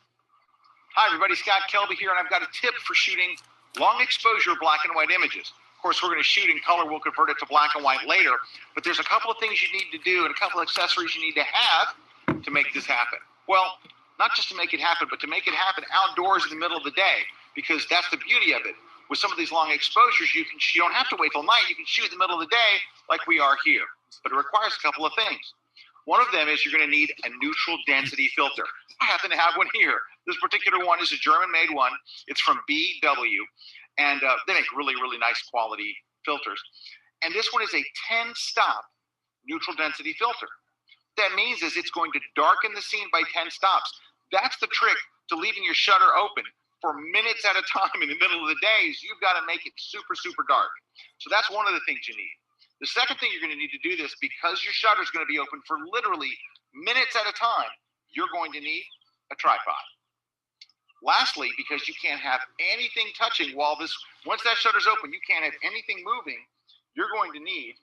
Hi everybody, Scott Kelby here, and I've got a tip for shooting long exposure black and white images. Of course, we're going to shoot in color. We'll convert it to black and white later. But there's a couple of things you need to do and a couple of accessories you need to have to make this happen. Well, not just to make it happen, but to make it happen outdoors in the middle of the day, because that's the beauty of it. With some of these long exposures, you don't have to wait till night. You can shoot in the middle of the day like we are here. But it requires a couple of things. One of them is you're going to need a neutral density filter. I happen to have one here. This particular one is a German-made one. It's from BW, and they make really, really nice quality filters. And this one is a 10-stop neutral density filter. What that means is it's going to darken the scene by 10 stops. That's the trick to leaving your shutter open for minutes at a time in the middle of the day. Is you've got to make it super, super dark. So that's one of the things you need. The second thing you're going to need to do this, because your shutter is going to be open for literally minutes at a time, you're going to need a tripod. Lastly, because you can't have anything touching once that shutter's open, you can't have anything moving, you're going to need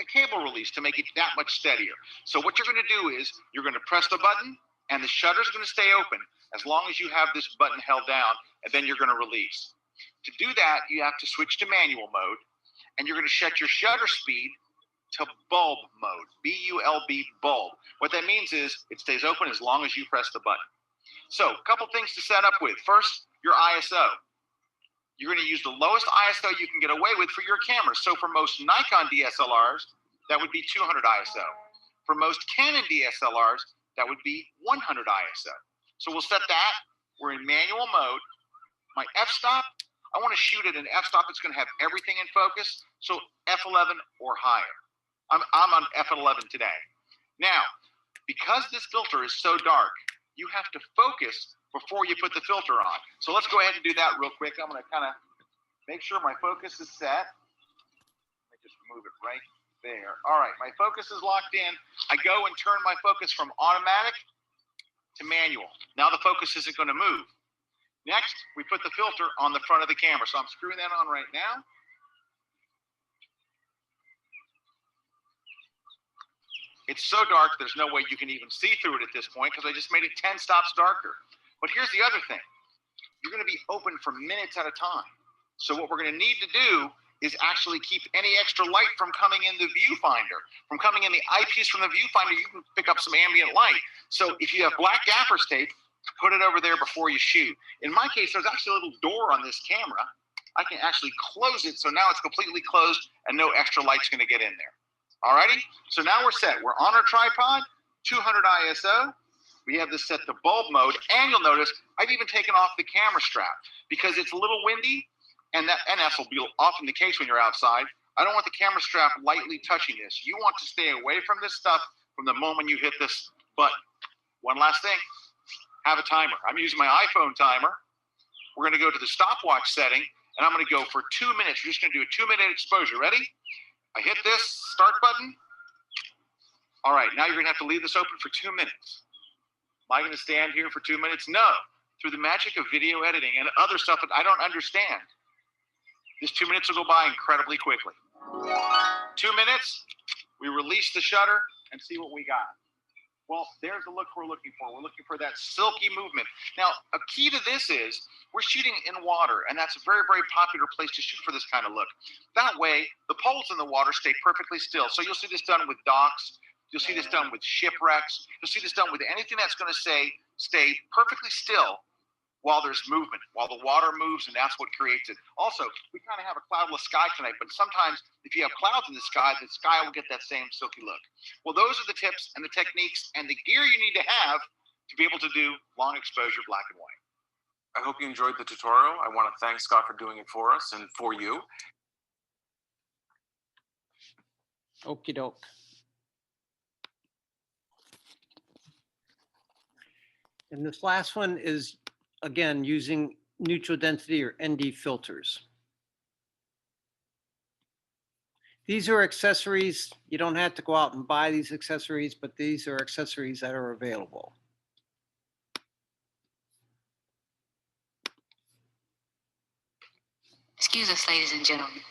a cable release to make it that much steadier. So what you're going to do is you're going to press the button and the shutter's going to stay open as long as you have this button held down, and then you're going to release. To do that, you have to switch to manual mode, and you're going to set your shutter speed to bulb mode, B-U-L-B, bulb. What that means is it stays open as long as you press the button. So a couple things to set up with. First, your ISO. You're going to use the lowest ISO you can get away with for your camera. So for most Nikon DSLRs, that would be 200 ISO. For most Canon DSLRs, that would be 100 ISO. So we'll set that. We're in manual mode. My f-stop, I want to shoot at an f-stop that's going to have everything in focus. So f11 or higher. I'm on f11 today. Now, because this filter is so dark, you have to focus before you put the filter on. So let's go ahead and do that real quick. I'm going to kind of make sure my focus is set. Let me just move it right there. All right, my focus is locked in. I go and turn my focus from automatic to manual. Now the focus isn't going to move. Next, we put the filter on the front of the camera. So I'm screwing that on right now. It's so dark, there's no way you can even see through it at this point because I just made it 10 stops darker. But here's the other thing. You're going to be open for minutes at a time. So what we're going to need to do is actually keep any extra light from coming in the viewfinder. From coming in the eyepiece from the viewfinder, you can pick up some ambient light. So if you have black gaffer's tape, put it over there before you shoot. In my case, there's actually a little door on this camera. I can actually close it, so now it's completely closed and no extra light's going to get in there. Alrighty, so now we're set. We're on our tripod, 200 ISO. We have this set to bulb mode, and you'll notice I've even taken off the camera strap because it's a little windy, and that's will be often the case when you're outside. I don't want the camera strap lightly touching this. You want to stay away from this stuff from the moment you hit this button. One last thing, have a timer. I'm using my iPhone timer. We're going to go to the stopwatch setting, and I'm going to go for 2 minutes. We're just going to do a 2-minute exposure. Ready? I hit this start button. All right, now you're going to have to leave this open for 2 minutes. Am I going to stand here for 2 minutes? No. Through the magic of video editing and other stuff that I don't understand, this 2 minutes will go by incredibly quickly. 2 minutes, we release the shutter and see what we got. Well, there's the look we're looking for. We're looking for that silky movement. Now, a key to this is we're shooting in water, and that's a very, very popular place to shoot for this kind of look. That way, the poles in the water stay perfectly still. So you'll see this done with docks. You'll see this done with shipwrecks. You'll see this done with anything that's going to stay perfectly still while there's movement, while the water moves, and that's what creates it. Also, we kind of have a cloudless sky tonight, but sometimes if you have clouds in the sky will get that same silky look. Well, those are the tips and the techniques and the gear you need to have to be able to do long exposure black and white. I hope you enjoyed the tutorial. I want to thank Scott for doing it for us and for you. Okie doke. And this last one is, again, using neutral density or ND filters. These are accessories. You don't have to go out and buy these accessories, but these are accessories that are available. Excuse us, ladies and gentlemen.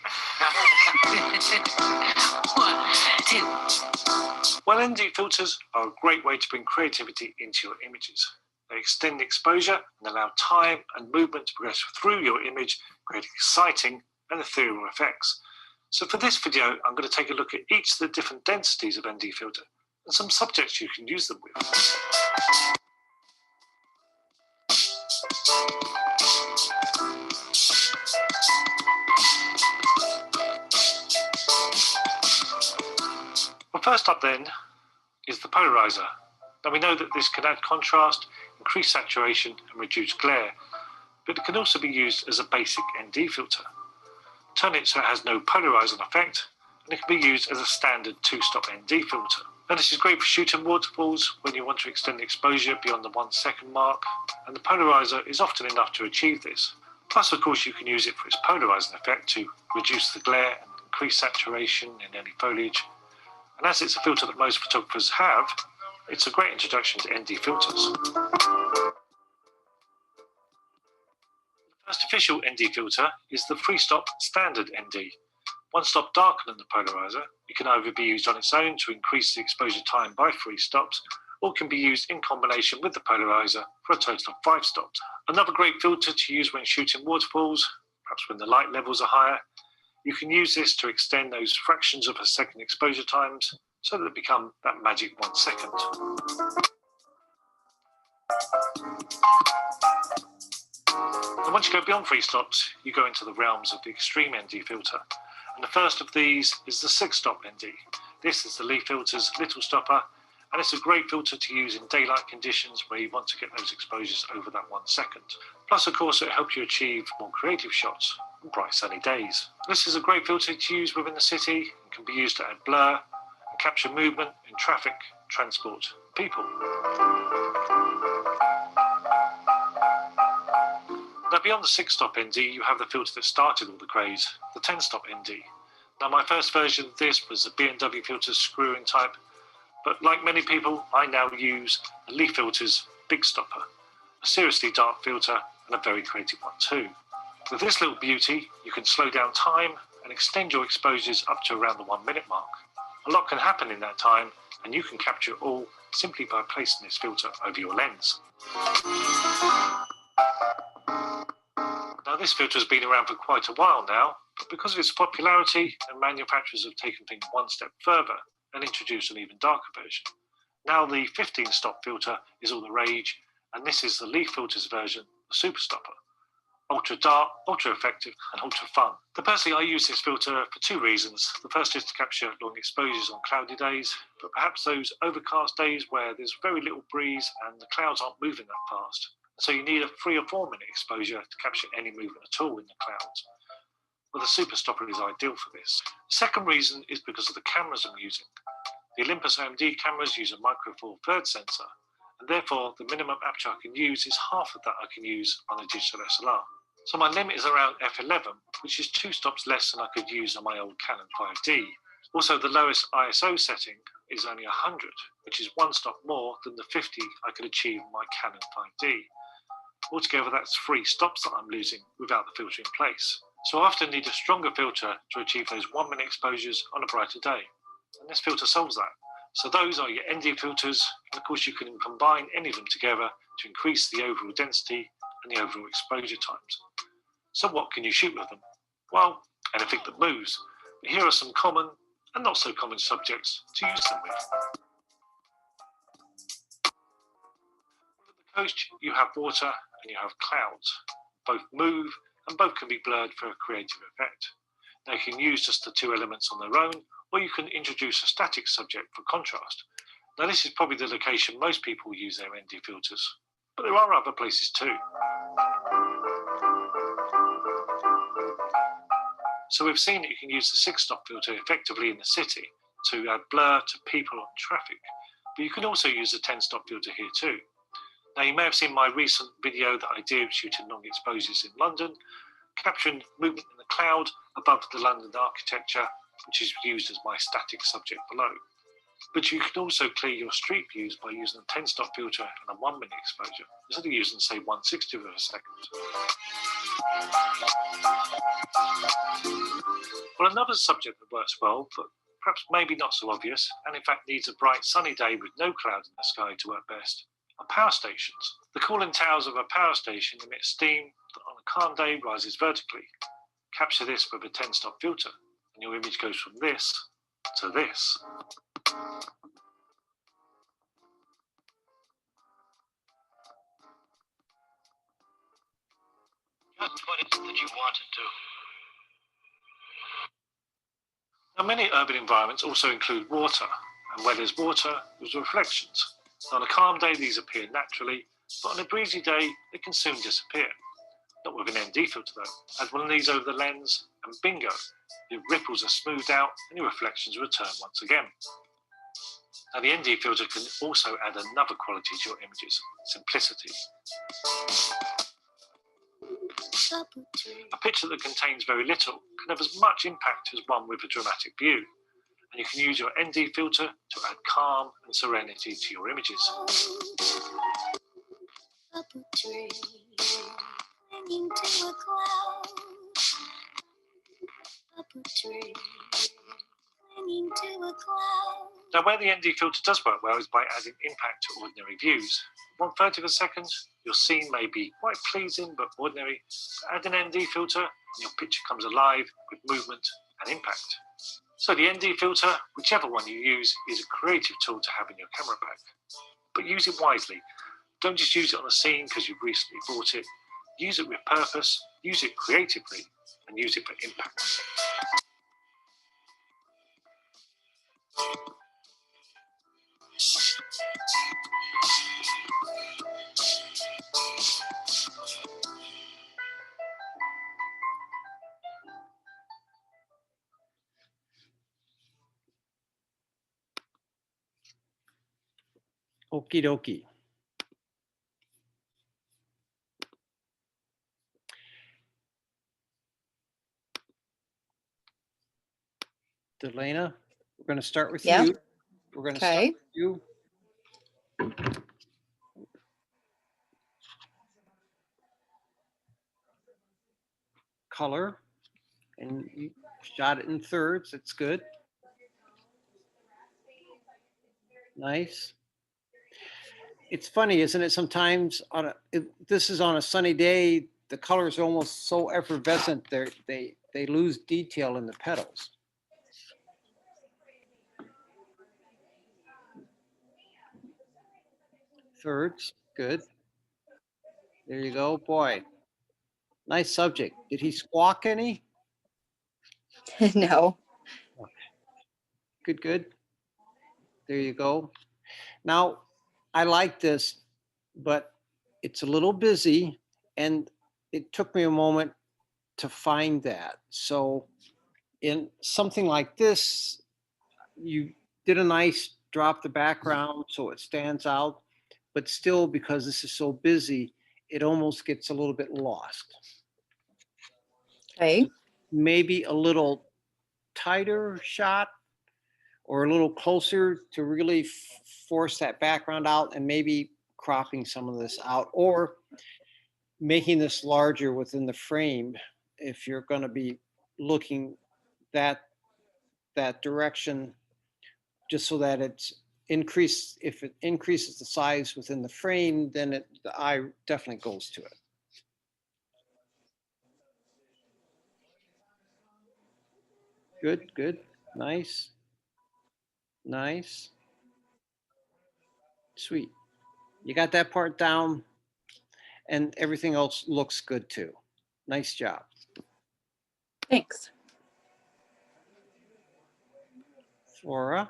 1, 2. Well, ND filters are a great way to bring creativity into your images. They extend exposure and allow time and movement to progress through your image, creating exciting and ethereal effects. So for this video, I'm going to take a look at each of the different densities of ND filter and some subjects you can use them with. Well, first up then is the polarizer. Now we know that this can add contrast, increase saturation and reduce glare, but it can also be used as a basic ND filter. Turn it so it has no polarizing effect, and it can be used as a standard 2-stop ND filter. Now this is great for shooting waterfalls when you want to extend the exposure beyond the 1 second mark, and the polarizer is often enough to achieve this. Plus, of course, you can use it for its polarizing effect to reduce the glare and increase saturation in any foliage. And as it's a filter that most photographers have, It's a great introduction to ND filters. The first official ND filter is the Freestop Standard ND. One stop darker than the polarizer, it can either be used on its own to increase the exposure time by 3 stops, or can be used in combination with the polarizer for a total of 5 stops. Another great filter to use when shooting waterfalls, perhaps when the light levels are higher. You can use this to extend those fractions of a second exposure times so that they become that magic 1 second. And once you go beyond 3 stops, you go into the realms of the extreme ND filter. And the first of these is the 6-stop ND. This is the Lee Filter's little stopper, and it's a great filter to use in daylight conditions where you want to get those exposures over that 1 second. Plus, of course, it helps you achieve more creative shots on bright sunny days. This is a great filter to use within the city and can be used to add blur and capture movement in traffic, transport, people. Now, beyond the 6-stop ND, you have the filter that started all the craze, the 10-stop ND. Now, my first version of this was the B&W filter screw-in type, but like many people, I now use the Lee Filter's Big Stopper, a seriously dark filter and a very creative one too. With this little beauty, you can slow down time and extend your exposures up to around the 1 minute mark. A lot can happen in that time, and you can capture it all simply by placing this filter over your lens. Now, this filter has been around for quite a while now, but because of its popularity, and manufacturers have taken things one step further and introduced an even darker version. Now the 15-stop filter is all the rage, and this is the Lee Filter's version, the Super Stopper. Ultra dark, ultra effective, and ultra fun. Personally, I use this filter for 2 reasons. The first is to capture long exposures on cloudy days, but perhaps those overcast days where there's very little breeze and the clouds aren't moving that fast. So you need a 3 or 4 minute exposure to capture any movement at all in the clouds. Well, the Super Stopper is ideal for this. The second reason is because of the cameras I'm using. The Olympus OMD cameras use a Micro Four Thirds sensor, and therefore the minimum aperture I can use is half of that I can use on a digital SLR. So my limit is around f11, which is 2 stops less than I could use on my old Canon 5D. Also, the lowest ISO setting is only 100, which is 1 stop more than the 50 I could achieve on my Canon 5D. Altogether, that's 3 stops that I'm losing without the filter in place. So I often need a stronger filter to achieve those 1 minute exposures on a brighter day. And this filter solves that. So those are your ND filters, and of course you can combine any of them together to increase the overall density and the overall exposure times. So what can you shoot with them? Well, anything that moves. But here are some common and not so common subjects to use them with. At the coast, you have water and you have clouds. Both move and both can be blurred for a creative effect. Now you can use just the 2 elements on their own, or you can introduce a static subject for contrast. Now this is probably the location most people use their ND filters, but there are other places too. So we've seen that you can use the 6-stop filter effectively in the city to add blur to people and traffic, but you can also use the 10-stop filter here too. Now you may have seen my recent video that I did shooting long exposures in London, capturing movement in the cloud above the London architecture, which is used as my static subject below. But you can also clear your street views by using a 10-stop filter and a 1 minute exposure, instead of using, say, 1/60th of a second. Well, another subject that works well, but perhaps maybe not so obvious, and in fact needs a bright sunny day with no cloud in the sky to work best, are power stations. The cooling towers of a power station emit steam that on a calm day rises vertically. Capture this with a 10-stop filter, and your image goes from this to this. Just what is it that you want to do? Now, many urban environments also include water, and where there's water, there's reflections. On a calm day, these appear naturally, but on a breezy day, they can soon disappear. Not with an ND filter though. Add one of these over the lens, and bingo, your ripples are smoothed out and your reflections return once again. Now the ND filter can also add another quality to your images, simplicity. A picture that contains very little can have as much impact as one with a dramatic view. And you can use your ND filter to add calm and serenity to your images. Now, where the ND filter does work well is by adding impact to ordinary views. 1/30 of a second, your scene may be quite pleasing but ordinary. Add an ND filter and your picture comes alive with movement and impact. So the ND filter, whichever one you use, is a creative tool to have in your camera bag. But use it wisely. Don't just use it on a scene because you've recently bought it. Use it with purpose, use it creatively, and use it for impact. Okie dokie. Delana, we're going to start with Yeah. you. We're going to start Okay. with you. Color, and you shot it in thirds. It's good. Nice. It's funny, isn't it? Sometimes if this is on a sunny day, the colors are almost so effervescent. They lose detail in the petals. Thirds, good. There you go, boy. Nice subject. Did he squawk any? No. Good, good. There you go. Now, I like this, but it's a little busy, and it took me a moment to find that. So in something like this, you did a nice drop the background so it stands out, but still, because this is so busy, it almost gets a little bit lost. Okay. Maybe a little tighter shot or a little closer to really force that background out, and maybe cropping some of this out, or making this larger within the frame if you're going to be looking that direction, just so that it's increased. If it increases the size within the frame, then the eye definitely goes to it. Good, good, nice, nice, sweet. You got that part down, and everything else looks good too. Nice job. Thanks. Flora.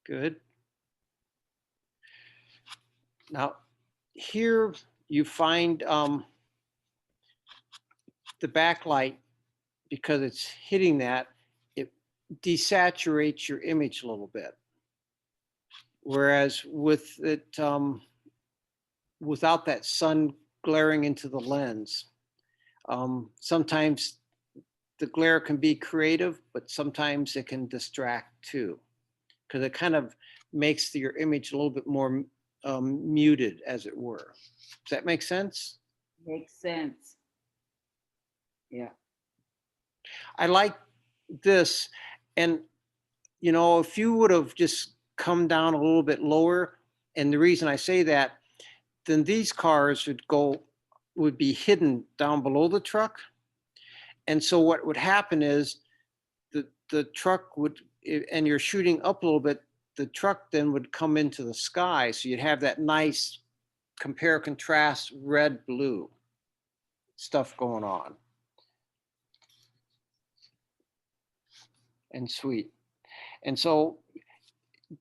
Good. Now, here you find the backlight, because it's hitting that, it desaturates your image a little bit. Whereas with it, without that sun glaring into the lens, sometimes the glare can be creative, but sometimes it can distract too, because it kind of makes your image a little bit more muted, as it were. Does that make sense? Makes sense. Yeah. I like this. And, you know, if you would have just come down a little bit lower, and the reason I say that, then these cars would be hidden down below the truck. And so what would happen is the truck would, and you're shooting up a little bit, the truck then would come into the sky. So you'd have that nice compare contrast red blue stuff going on. And sweet. And so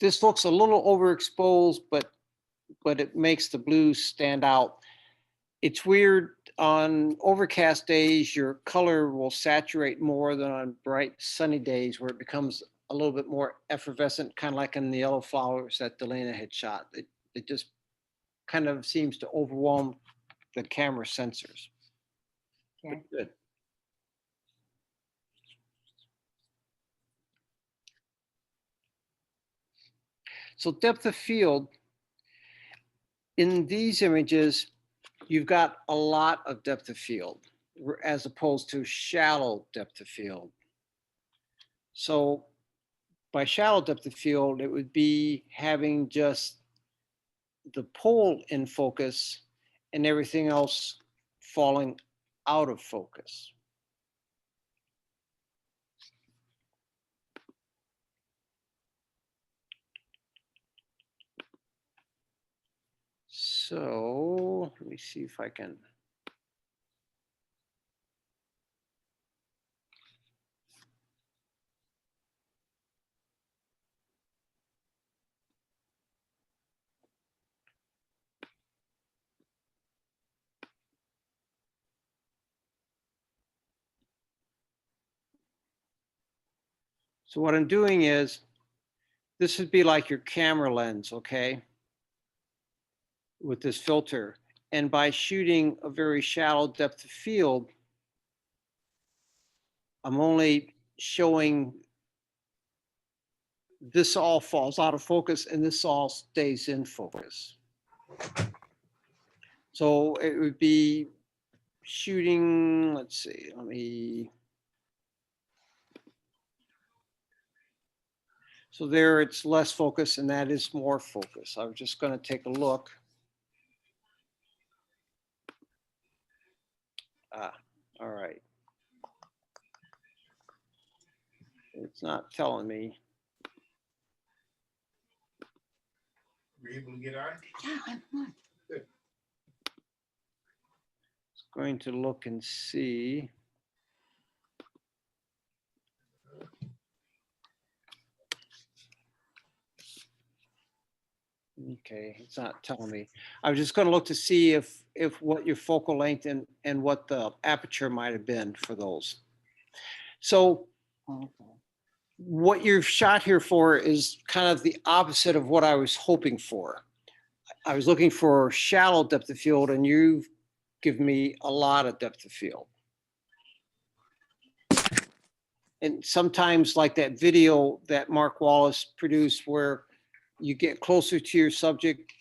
this looks a little overexposed, but it makes the blue stand out. it's weird, on overcast days, your color will saturate more than on bright sunny days where it becomes a little bit more effervescent, kind of like in the yellow flowers that Delana had shot. It just kind of seems to overwhelm the camera sensors. But Okay. good. So depth of field, in these images, you've got a lot of depth of field as opposed to shallow depth of field. So by shallow depth of field, it would be having just the pole in focus and everything else falling out of focus. So let me see if I can. So what I'm doing is, this would be like your camera lens, okay? With this filter. And by shooting a very shallow depth of field, I'm only showing this all falls out of focus and this all stays in focus. So it would be shooting, let's see, let me. So there it's less focus and that is more focus. I'm just going to take a look. All right. It's not telling me. Were you able to get on? Yeah, I'm on. It's going to look and see. Okay, it's not telling me. I was just going to look to see if what your focal length and what the aperture might have been for those. So Okay. what you've shot here for is kind of the opposite of what I was hoping for. I was looking for shallow depth of field and you've given me a lot of depth of field. And sometimes like that video that Mark Wallace produced where you get closer to your subject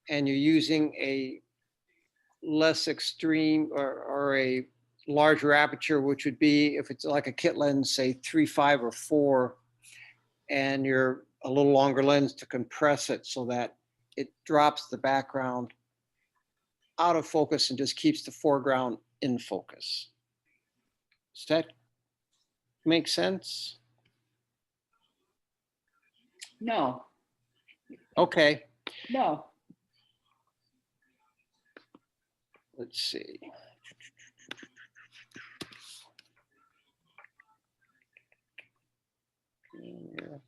and you're using a less extreme or a larger aperture, which would be if it's like a kit lens, say 3.5 or 4, and you're a little longer lens to compress it so that it drops the background out of focus and just keeps the foreground in focus. Does that make sense? No, Okay, no. let's see. Yeah.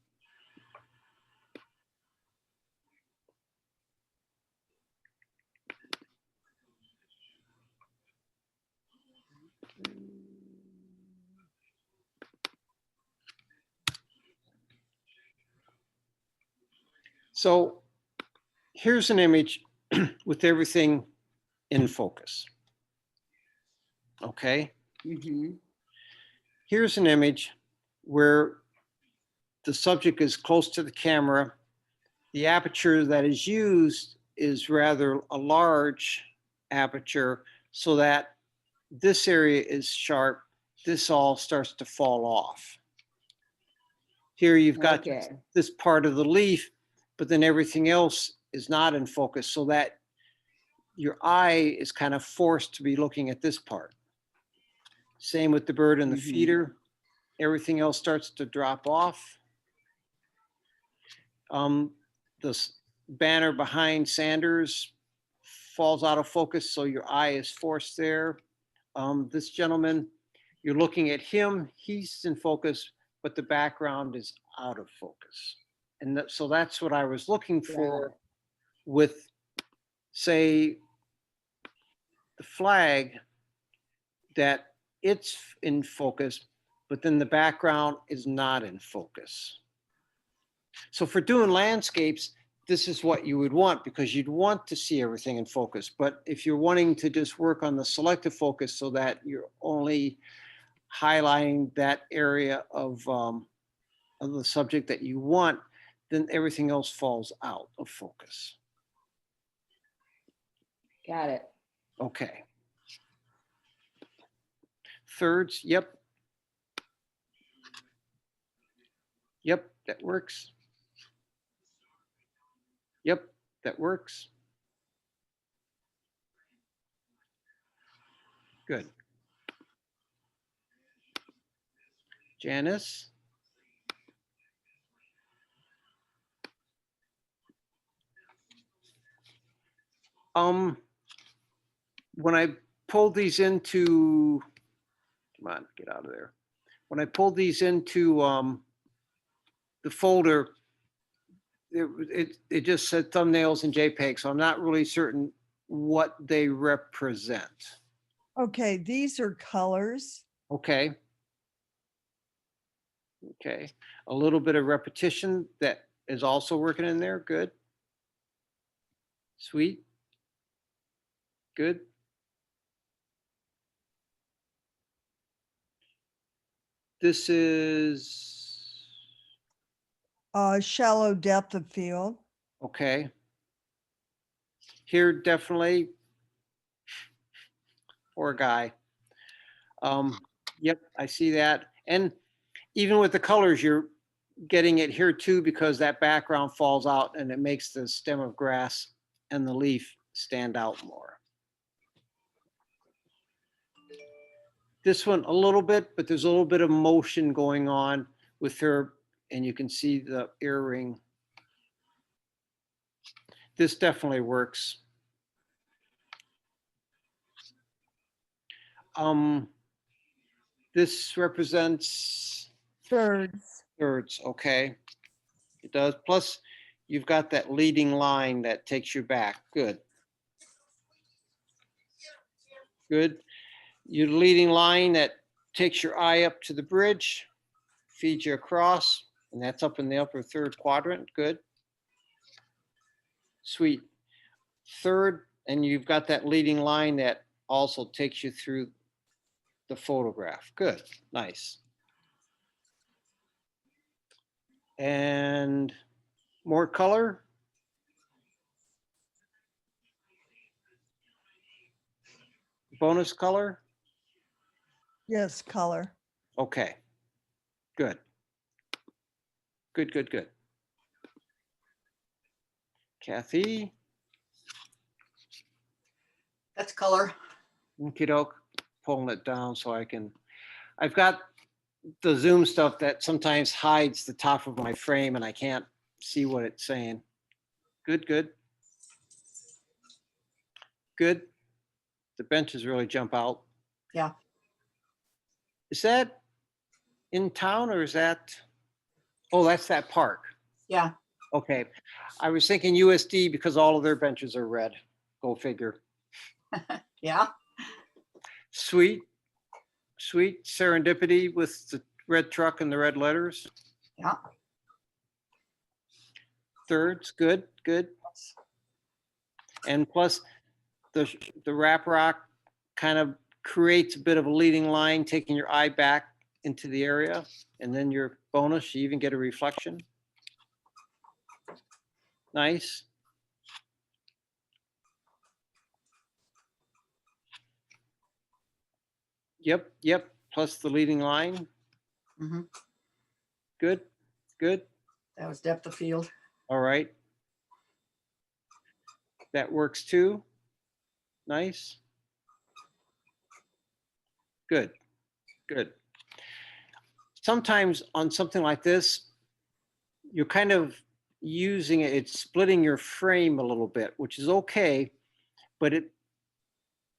So here's an image with everything in focus. Okay. Mhm. Here's an image where the subject is close to the camera. The aperture that is used is rather a large aperture so that this area is sharp. This all starts to fall off. Here you've got Okay. this part of the leaf, but then everything else is not in focus so that your eye is kind of forced to be looking at this part. Same with the bird and the Mhm. feeder. Everything else starts to drop off. The banner behind Sanders falls out of focus, so your eye is forced there. This gentleman, you're looking at him, he's in focus, but the background is out of focus. And so that's what I was looking for with, say, the flag that it's in focus, but then the background is not in focus. So for doing landscapes, this is what you would want because you'd want to see everything in focus. But if you're wanting to just work on the selective focus so that you're only highlighting that area of the subject that you want, then everything else falls out of focus. Got it. Okay. Thirds, yep. Yep, that works. Yep, that works. Good. Janice? When I pulled these into, come on, get out of there. When I pulled these into the folder, it just said thumbnails and JPEG, so I'm not really certain what they represent. Okay, these are colors. Okay. Okay, a little bit of repetition that is also working in there. Good. Sweet. Good. This is, Shallow depth of field. okay. Here, definitely. Poor guy. Yep, I see that. And even with the colors, you're getting it here too, because that background falls out and it makes the stem of grass and the leaf stand out more. This one a little bit, but there's a little bit of motion going on with her, and you can see the earring. This definitely works. This represents Thirds. thirds, okay. It does. Plus, you've got that leading line that takes you back. Good. Good. Your leading line that takes your eye up to the bridge, feeds you across, and that's up in the upper third quadrant. Good. Sweet. Third, and you've got that leading line that also takes you through the photograph. Good. Nice. And more color. Bonus color. Yes, color. Okay. Good. Good, good, good. Kathy. That's color. Okey doke. Pulling it down so I can, I've got the Zoom stuff that sometimes hides the top of my frame and I can't see what it's saying. Good, good. Good. The benches really jump out. Yeah. Is that in town or is that, oh, that's that park. Yeah. Okay. I was thinking USD because all of their benches are red. Go figure. Yeah. Sweet. Sweet serendipity with the red truck and the red letters. Yeah. Thirds, good, good. And plus the wrap rock kind of creates a bit of a leading line, taking your eye back into the area. And then your bonus, you even get a reflection. Nice. Yep, yep, plus the leading line. Mm-hmm. Good, good. That was depth of field. All right. That works too. Nice. Good, good. Sometimes on something like this, you're kind of using it, it's splitting your frame a little bit, which is okay, but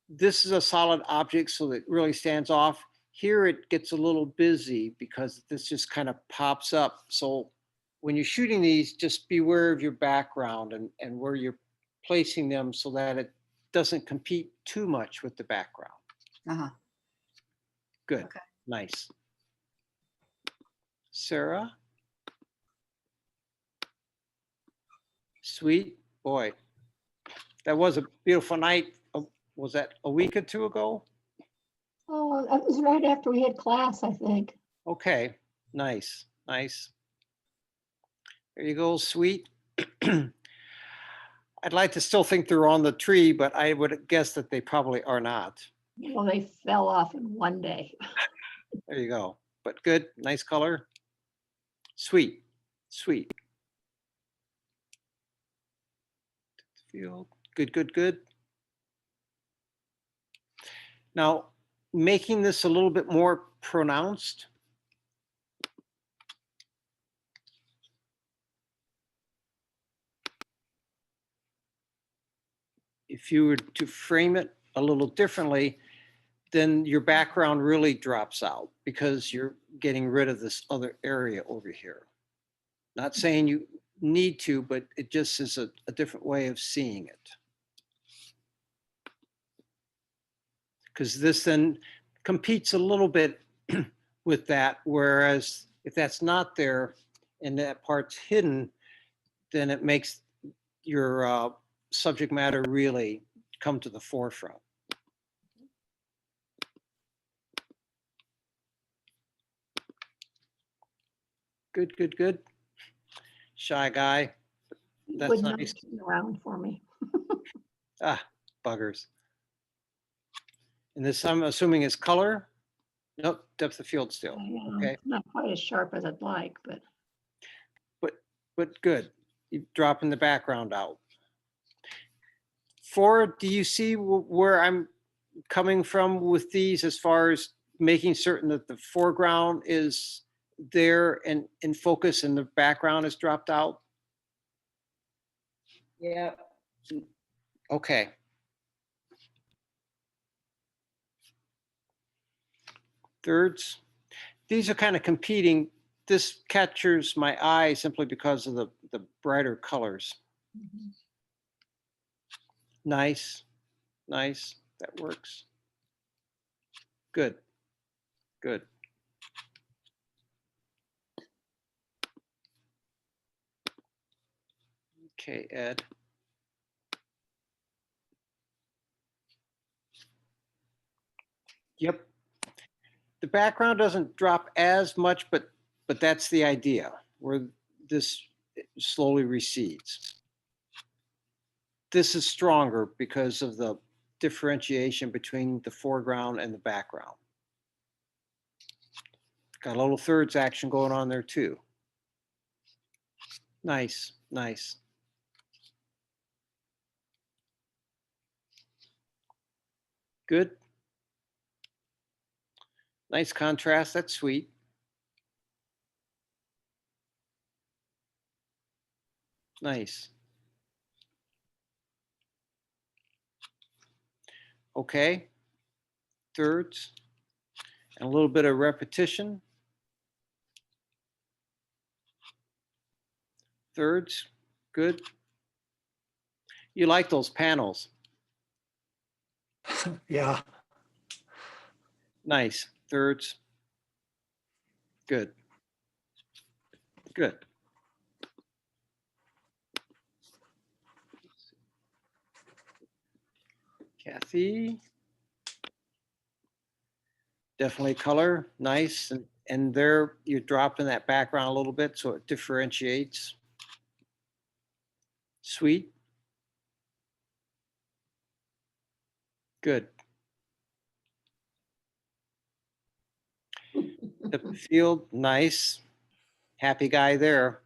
this is a solid object, so it really stands off. Here it gets a little busy because this just kind of pops up. So when you're shooting these, just beware of your background and where you're placing them so that it doesn't compete too much with the background. Uh-huh. Good, Okay. nice. Sarah? Sweet, boy. That was a beautiful night. Was that a week or two ago? Oh, that was right after we had class, I think. Okay, nice, nice. There you go, sweet. I'd like to still think they're on the tree, but I would guess that they probably are not. Well, they fell off in one day. There you go. But good, nice color. Sweet, sweet. Field, good, good, good. Now, making this a little bit more pronounced. If you were to frame it a little differently, then your background really drops out because you're getting rid of this other area over here. Not saying you need to, but it just is a different way of seeing it. Because this then competes a little bit with that, whereas if that's not there and that part's hidden, then it makes your subject matter really come to the forefront. Good, good, good. Shy guy. That's Would not nice. turn around for me. Ah, buggers. And this, I'm assuming, is color? Nope, depth of field still. Okay, Not quite as sharp as I'd like, but but good. You're dropping the background out. 4, do you see where I'm coming from with these as far as making certain that the foreground is there and in focus and the background is dropped out? Yeah. Okay. Thirds. These are kind of competing. This captures my eye simply because of the brighter colors. Nice, nice, that works. Good, good. Okay, Ed. Yep. The background doesn't drop as much, but that's the idea, where this slowly recedes. This is stronger because of the differentiation between the foreground and the background. Got a little thirds action going on there too. Nice, nice. Good. Nice contrast, that's sweet. Nice. Okay. Thirds. And a little bit of repetition. Thirds, good. You like those panels. Yeah. Nice. Thirds. Good. Good. Kathy. Definitely color, nice. And there you're dropping that background a little bit so it differentiates. Sweet. Good. The field, nice. Happy guy there.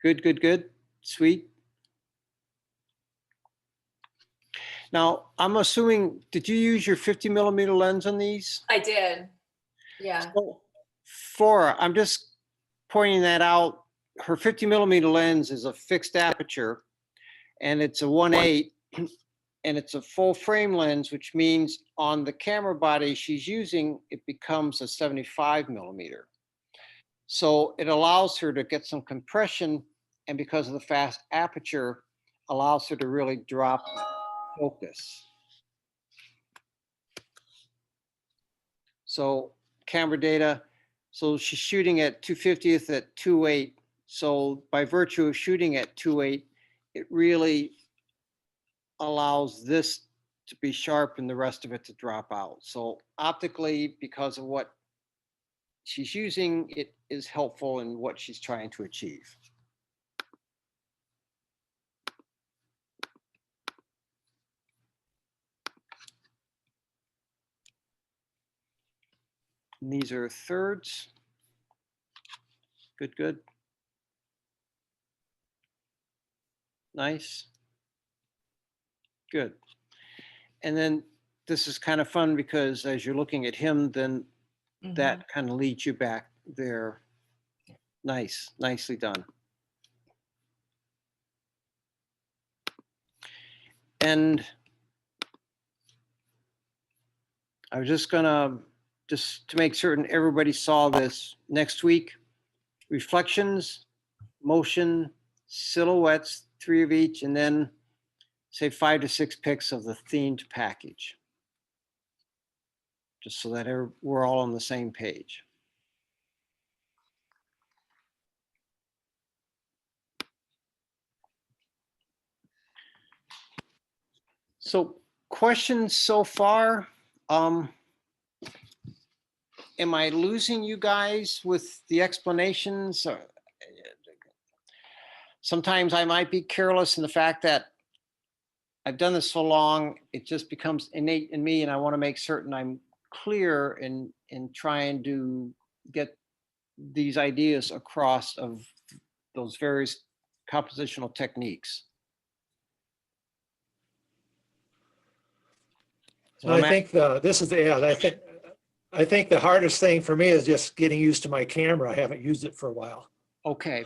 Good, good, good. Sweet. Now, I'm assuming, did you use your 50mm lens on these? I did. Yeah. So, Flora, I'm just pointing that out. Her 50mm lens is a fixed aperture and it's a 1.8 and it's a full frame lens, which means on the camera body she's using, it becomes a 75mm. So it allows her to get some compression, and because of the fast aperture, allows her to really drop focus. So camera data, so she's shooting at 250th at 2.8. So by virtue of shooting at 2.8, it really allows this to be sharp and the rest of it to drop out. So optically, because of what she's using, it is helpful in what she's trying to achieve. And these are thirds. Good, good. Nice. Good. And then this is kind of fun because as you're looking at him, then that kind of leads you back there. Nice, nicely done. And I was just gonna, just to make certain everybody saw this, next week, reflections, motion, silhouettes, 3 of each, and then say 5 to 6 pics of the themed package. Just so that we're all on the same page. So questions so far? Am I losing you guys with the explanations? Sometimes I might be careless in the fact that I've done this so long, it just becomes innate in me, and I want to make certain I'm clear in trying to get these ideas across of those various compositional techniques. So I think this is Ed. I think the hardest thing for me is just getting used to my camera. I haven't used it for a while. Okay,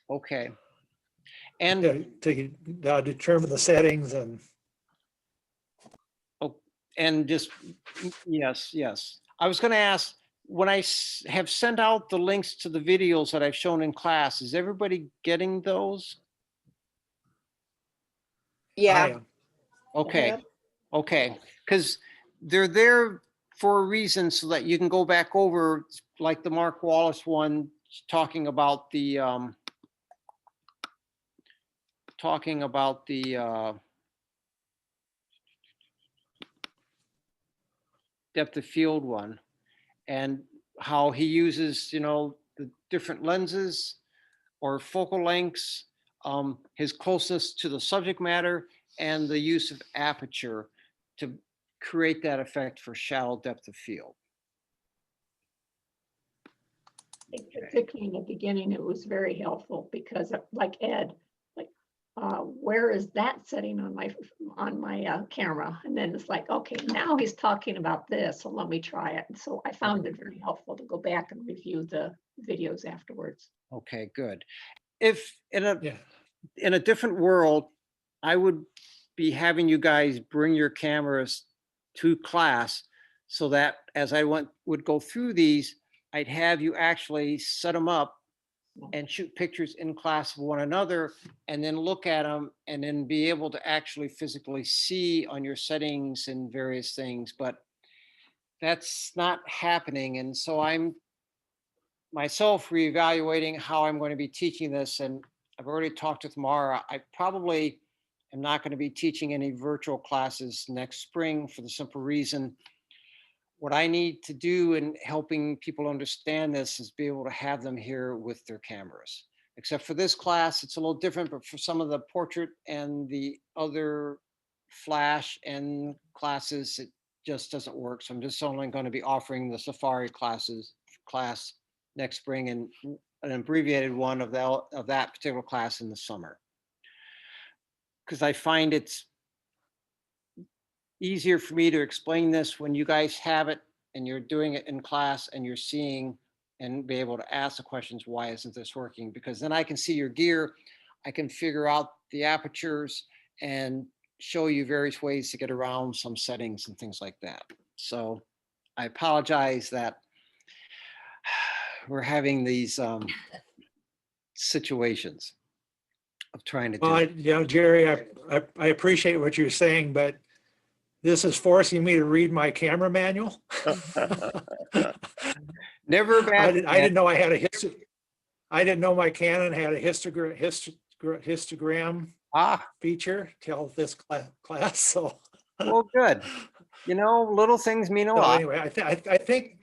okay. And to determine the settings and. Oh, and just, yes, yes. I was going to ask, when I have sent out the links to the videos that I've shown in class, is everybody getting those? Yeah. Okay, okay, because they're there for a reason so that you can go back over, like the Mark Wallace one, talking about the depth of field one, and how he uses, you know, the different lenses or focal lengths, his closeness to the subject matter, and the use of aperture to create that effect for shallow depth of field. I think particularly in the beginning, it was very helpful because like Ed, like, where is that setting on my camera? And then it's like, okay, now he's talking about this, so let me try it. And so I found it very helpful to go back and review the videos afterwards. Okay, good. If in a different world, I would be having you guys bring your cameras to class so that as I would go through these, I'd have you actually set them up and shoot pictures in class of one another, and then look at them and then be able to actually physically see on your settings and various things. But that's not happening. And so I'm myself reevaluating how I'm going to be teaching this. And I've already talked with Mara. I probably am not going to be teaching any virtual classes next spring for the simple reason what I need to do in helping people understand this is be able to have them here with their cameras. Except for this class, it's a little different, but for some of the portrait and the other flash and classes, it just doesn't work. So I'm just only going to be offering the Safari class next spring and an abbreviated one of that particular class in the summer. Because I find it's easier for me to explain this when you guys have it and you're doing it in class and you're seeing and be able to ask the questions, why isn't this working? Because then I can see your gear, I can figure out the apertures and show you various ways to get around some settings and things like that. So I apologize that we're having these situations. of trying to Well, do. Jerry, I appreciate what you're saying, but this is forcing me to read my camera manual. Never a bad. I didn't know I had a history. I didn't know my Canon had a histogram feature till this class. So, well, good. You know, little things mean a so lot. anyway, I think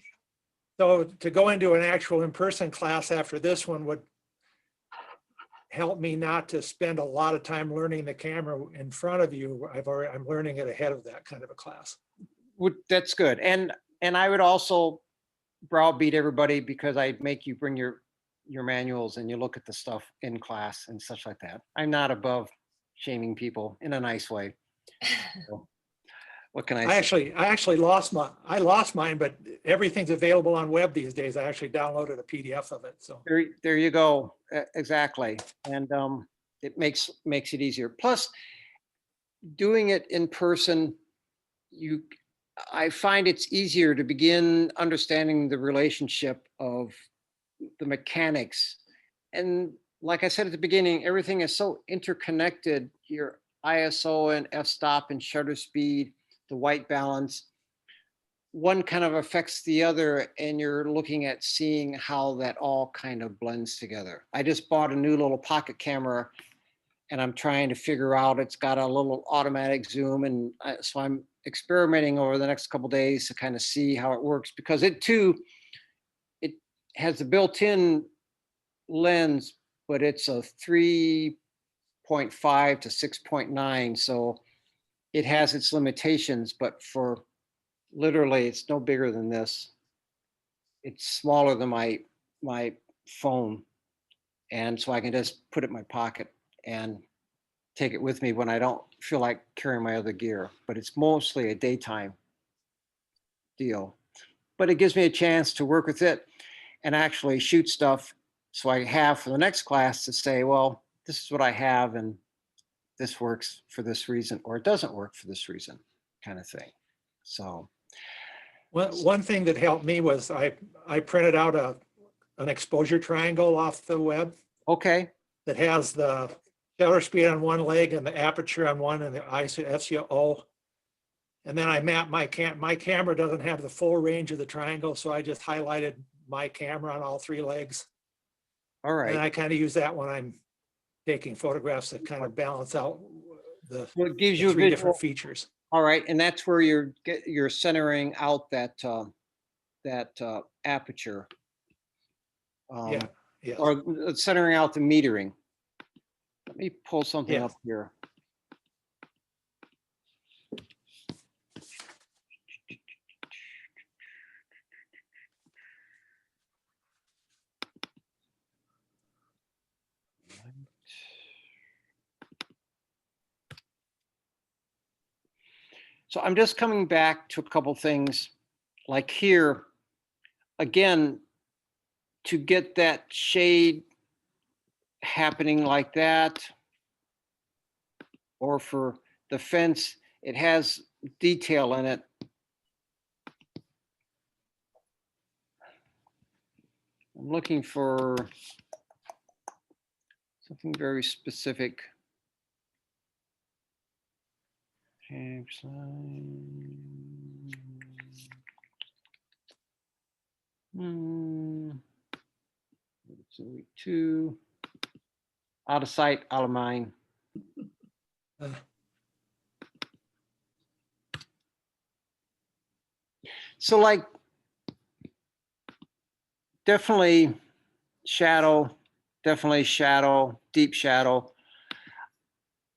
so. To go into an actual in-person class after this one would help me not to spend a lot of time learning the camera in front of you. I'm learning it ahead of that kind of a class. That's good. And I would also browbeat everybody because I make you bring your manuals and you look at the stuff in class and such like that. I'm not above shaming people in a nice way. So, what can I say? I actually lost mine, but everything's available on web these days. I actually downloaded a PDF of it. So There you go. Exactly. And it makes it easier. Plus, doing it in person, I find it's easier to begin understanding the relationship of the mechanics. And like I said at the beginning, everything is so interconnected. Your ISO and f-stop and shutter speed, the white balance, one kind of affects the other, and you're looking at seeing how that all kind of blends together. I just bought a new little pocket camera and I'm trying to figure out, it's got a little automatic zoom. And so I'm experimenting over the next couple of days to kind of see how it works, because it has a built-in lens, but it's a 3.5 to 6.9. So it has its limitations, but for literally, it's no bigger than this. It's smaller than my phone. And so I can just put it in my pocket and take it with me when I don't feel like carrying my other gear. But it's mostly a daytime deal. But it gives me a chance to work with it and actually shoot stuff. So I have for the next class to say, well, this is what I have and this works for this reason, or it doesn't work for this reason, kind of thing. So one thing that helped me was I printed out an exposure triangle off the web. Okay. That has the shutter speed on one leg and the aperture on one and the ISO FCO. And then I mapped my camera doesn't have the full range of the triangle, so I just highlighted my camera on all three legs. All right. And I kind of use that when I'm taking photographs that kind of balance out the, well, it gives the you a three visual, different features. All right, and that's where you're centering out that aperture. Yeah. Or centering out the metering. Let me pull something Yeah. up here. So I'm just coming back to a couple things, like here, again, to get that shade happening like that, or for the fence, it has detail in it. I'm looking for something very specific. It's in week 2. Out of sight, out of mind. So like, definitely shadow, deep shadow.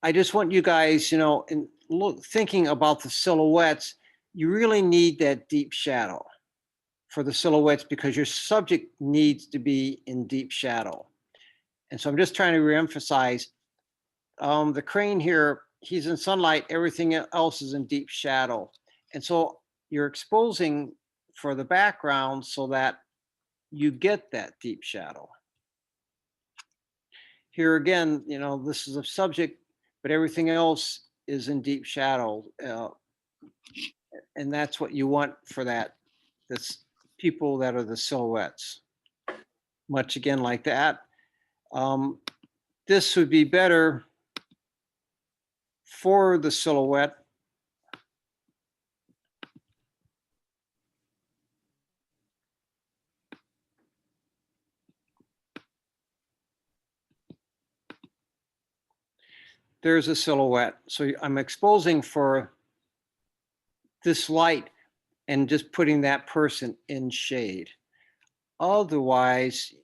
I just want you guys, in thinking about the silhouettes, you really need that deep shadow for the silhouettes because your subject needs to be in deep shadow. And so I'm just trying to reemphasize the crane here, he's in sunlight, everything else is in deep shadow. And so you're exposing for the background so that you get that deep shadow. Here again, this is a subject, but everything else is in deep shadow. And that's what you want for this people that are the silhouettes. Much again like that. this would be better for the silhouette. There's a silhouette. So I'm exposing for this light and just putting that person in shade. Otherwise,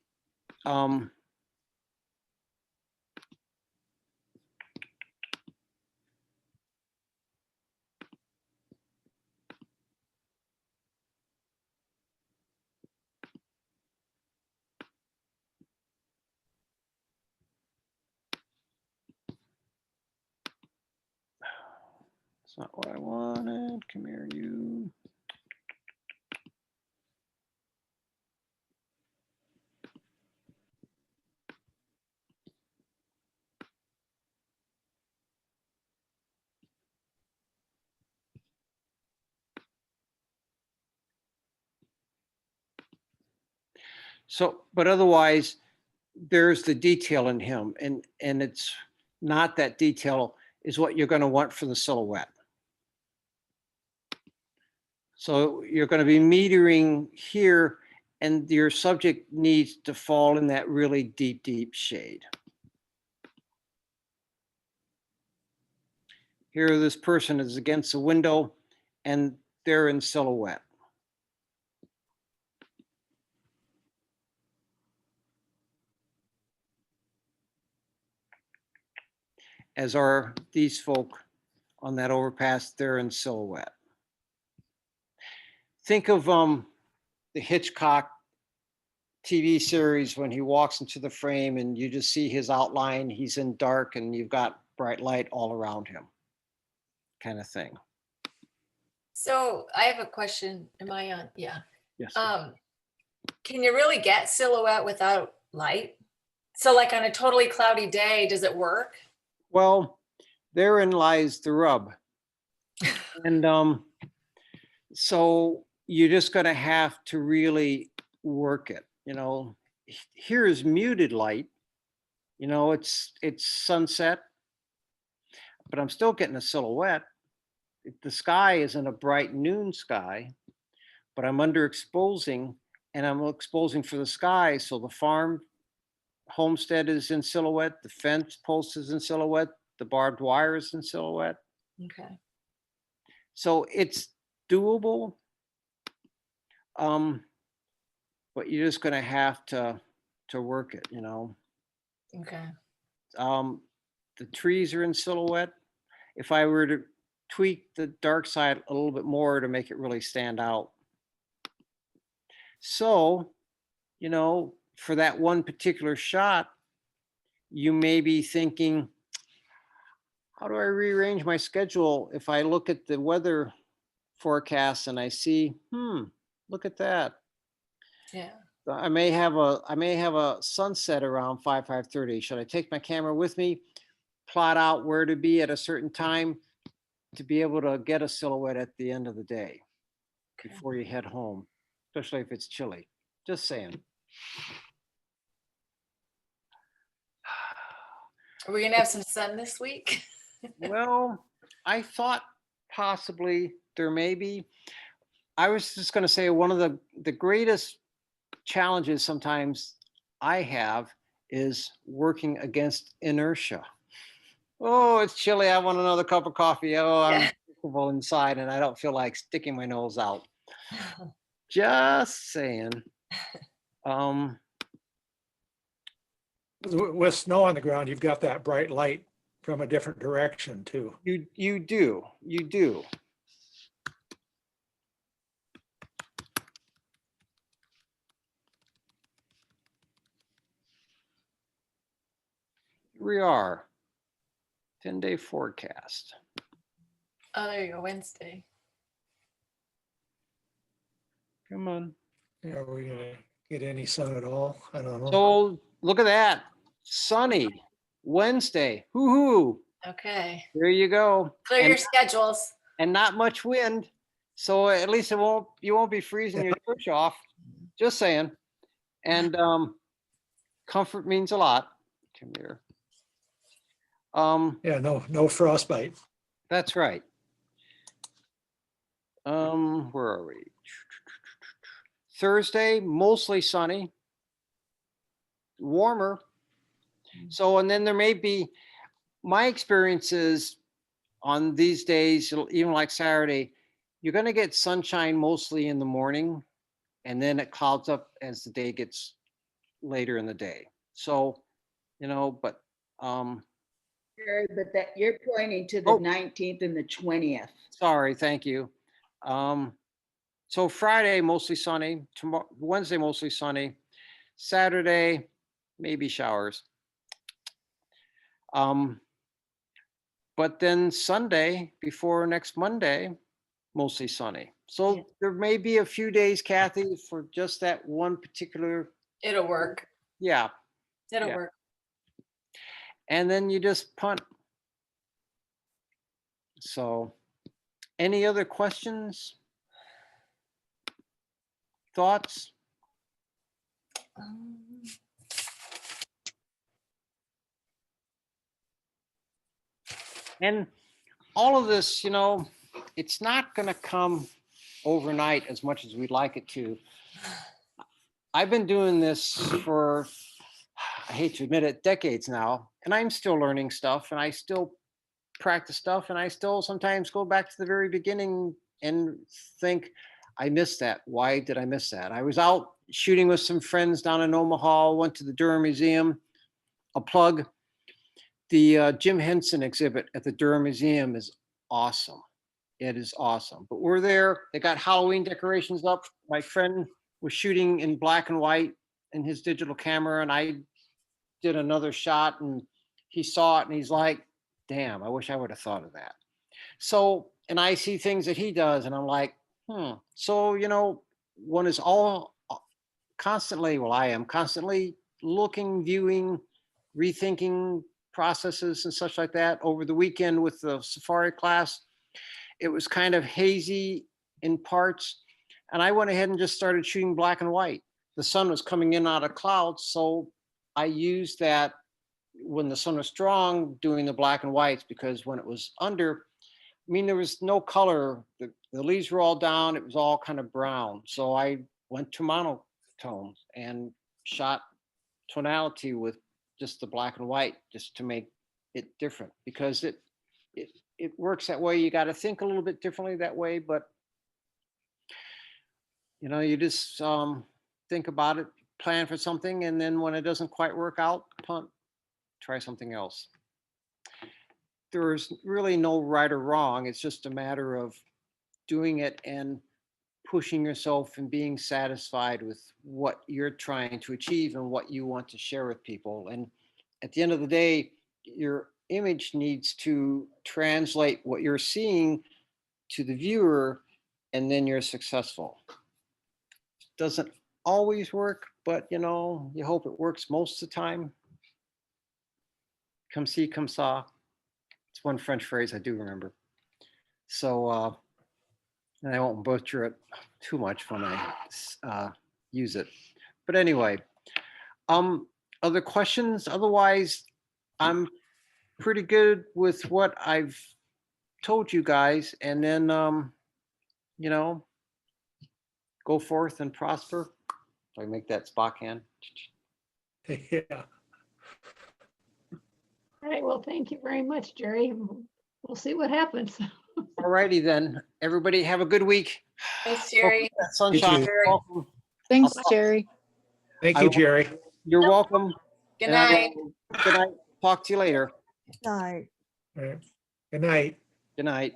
it's not what I wanted. Come here, you. So, but otherwise, there's the detail in him, and it's not that detail is what you're going to want for the silhouette. So you're going to be metering here, and your subject needs to fall in that really deep, deep shade. Here, this person is against the window, and they're in silhouette. As are these folk on that overpass, they're in silhouette. Think of the Hitchcock TV series when he walks into the frame and you just see his outline, he's in dark and you've got bright light all around him, kind of thing. So I have a question. Am I on? Yeah. Yes. Can you really get silhouette without light? So like on a totally cloudy day, does it work? Well, therein lies the rub. And so you're just going to have to really work it. You know, here is muted light. You know, it's sunset, but I'm still getting a silhouette. The sky isn't a bright noon sky, but I'm underexposing, and I'm exposing for the sky. So the farm homestead is in silhouette, the fence post is in silhouette, the barbed wire is in silhouette. Okay. So it's doable. But you're just going to have to work it, you know. Okay. The trees are in silhouette. If I were to tweak the dark side a little bit more to make it really stand out. So, you know, for that one particular shot, you may be thinking, how do I rearrange my schedule if I look at the weather forecast and I see, look at that. Yeah. I may have a sunset around 5:30. Should I take my camera with me, plot out where to be at a certain time to be able to get a silhouette at the end of the day before you head home, especially if it's chilly? Just saying. Are we gonna have some sun this week? Well, I thought possibly there may be. I was just going to say one of the greatest challenges sometimes I have is working against inertia. Oh, it's chilly. I want another cup of coffee. Oh, I'm comfortable inside and I don't feel like sticking my nose out. Just saying. With snow on the ground, you've got that bright light from a different direction too. You do. Here we are. 10-day forecast. Oh, there you go, Wednesday. Come on. Are we gonna get any sun at all? I don't know. So look at that. Sunny Wednesday. Hoo-hoo. Okay. There you go. Clear your schedules. And not much wind. So at least you won't be freezing your church off. Just saying. And comfort means a lot. Come here. Yeah, no frostbite. That's right. Where are we? Thursday, mostly sunny. Warmer. So, and then there may be, my experience is on these days, even like Saturday, you're going to get sunshine mostly in the morning, and then it clouds up as the day gets later in the day. So, but Jerry, but that you're pointing to the Oh. 19th and the 20th. sorry, thank you. So Friday, mostly sunny. Tomorrow, Wednesday, mostly sunny. Saturday, maybe showers. But then Sunday before next Monday, mostly sunny. So there may be a few days, Kathy, for just that one particular, It'll work. yeah. It'll Yeah. work. And then you just punt. So, any other questions? Thoughts? And all of this, it's not going to come overnight as much as we'd like it to. I've been doing this for, I hate to admit it, decades now, and I'm still learning stuff, and I still practice stuff, and I still sometimes go back to the very beginning and think, I missed that. Why did I miss that? I was out shooting with some friends down in Omaha, went to the Durham Museum. A plug, the Jim Henson exhibit at the Durham Museum is awesome. It is awesome. But we're there, they got Halloween decorations up. My friend was shooting in black and white in his digital camera, and I did another shot, and he saw it and he's like, damn, I wish I would have thought of that. So, and I see things that he does and I'm like, So, one is all constantly, well, I am constantly looking, viewing, rethinking processes and such like that. Over the weekend with the safari class, it was kind of hazy in parts. And I went ahead and just started shooting black and white. The sun was coming in out of clouds. So I used that when the sun was strong, doing the black and whites, because when it was under, there was no color. The leaves were all down. It was all kind of brown. So I went to monotone and shot tonality with just the black and white, just to make it different, because it works that way. You got to think a little bit differently that way, but you just think about it, plan for something, and then when it doesn't quite work out, punt, try something else. There's really no right or wrong. It's just a matter of doing it and pushing yourself and being satisfied with what you're trying to achieve and what you want to share with people. And at the end of the day, your image needs to translate what you're seeing to the viewer, and then you're successful. Doesn't always work, but you hope it works most of the time. Comme ci, comme ça. It's one French phrase I do remember. So, and I won't butcher it too much when I use it. But anyway, other questions? Otherwise, I'm pretty good with what I've told you guys. And then, go forth and prosper. Do I make that Spock hand? Yeah. All right, well, thank you very much, Jerry. We'll see what happens. All righty then. Everybody have a good week. Thanks, Jerry. Sunshine. You too. Welcome. Thanks, Jerry. Thank you, Jerry. You're welcome. Good And I night. will- Good night. Talk to you later. Night. All right. Good night. Good night.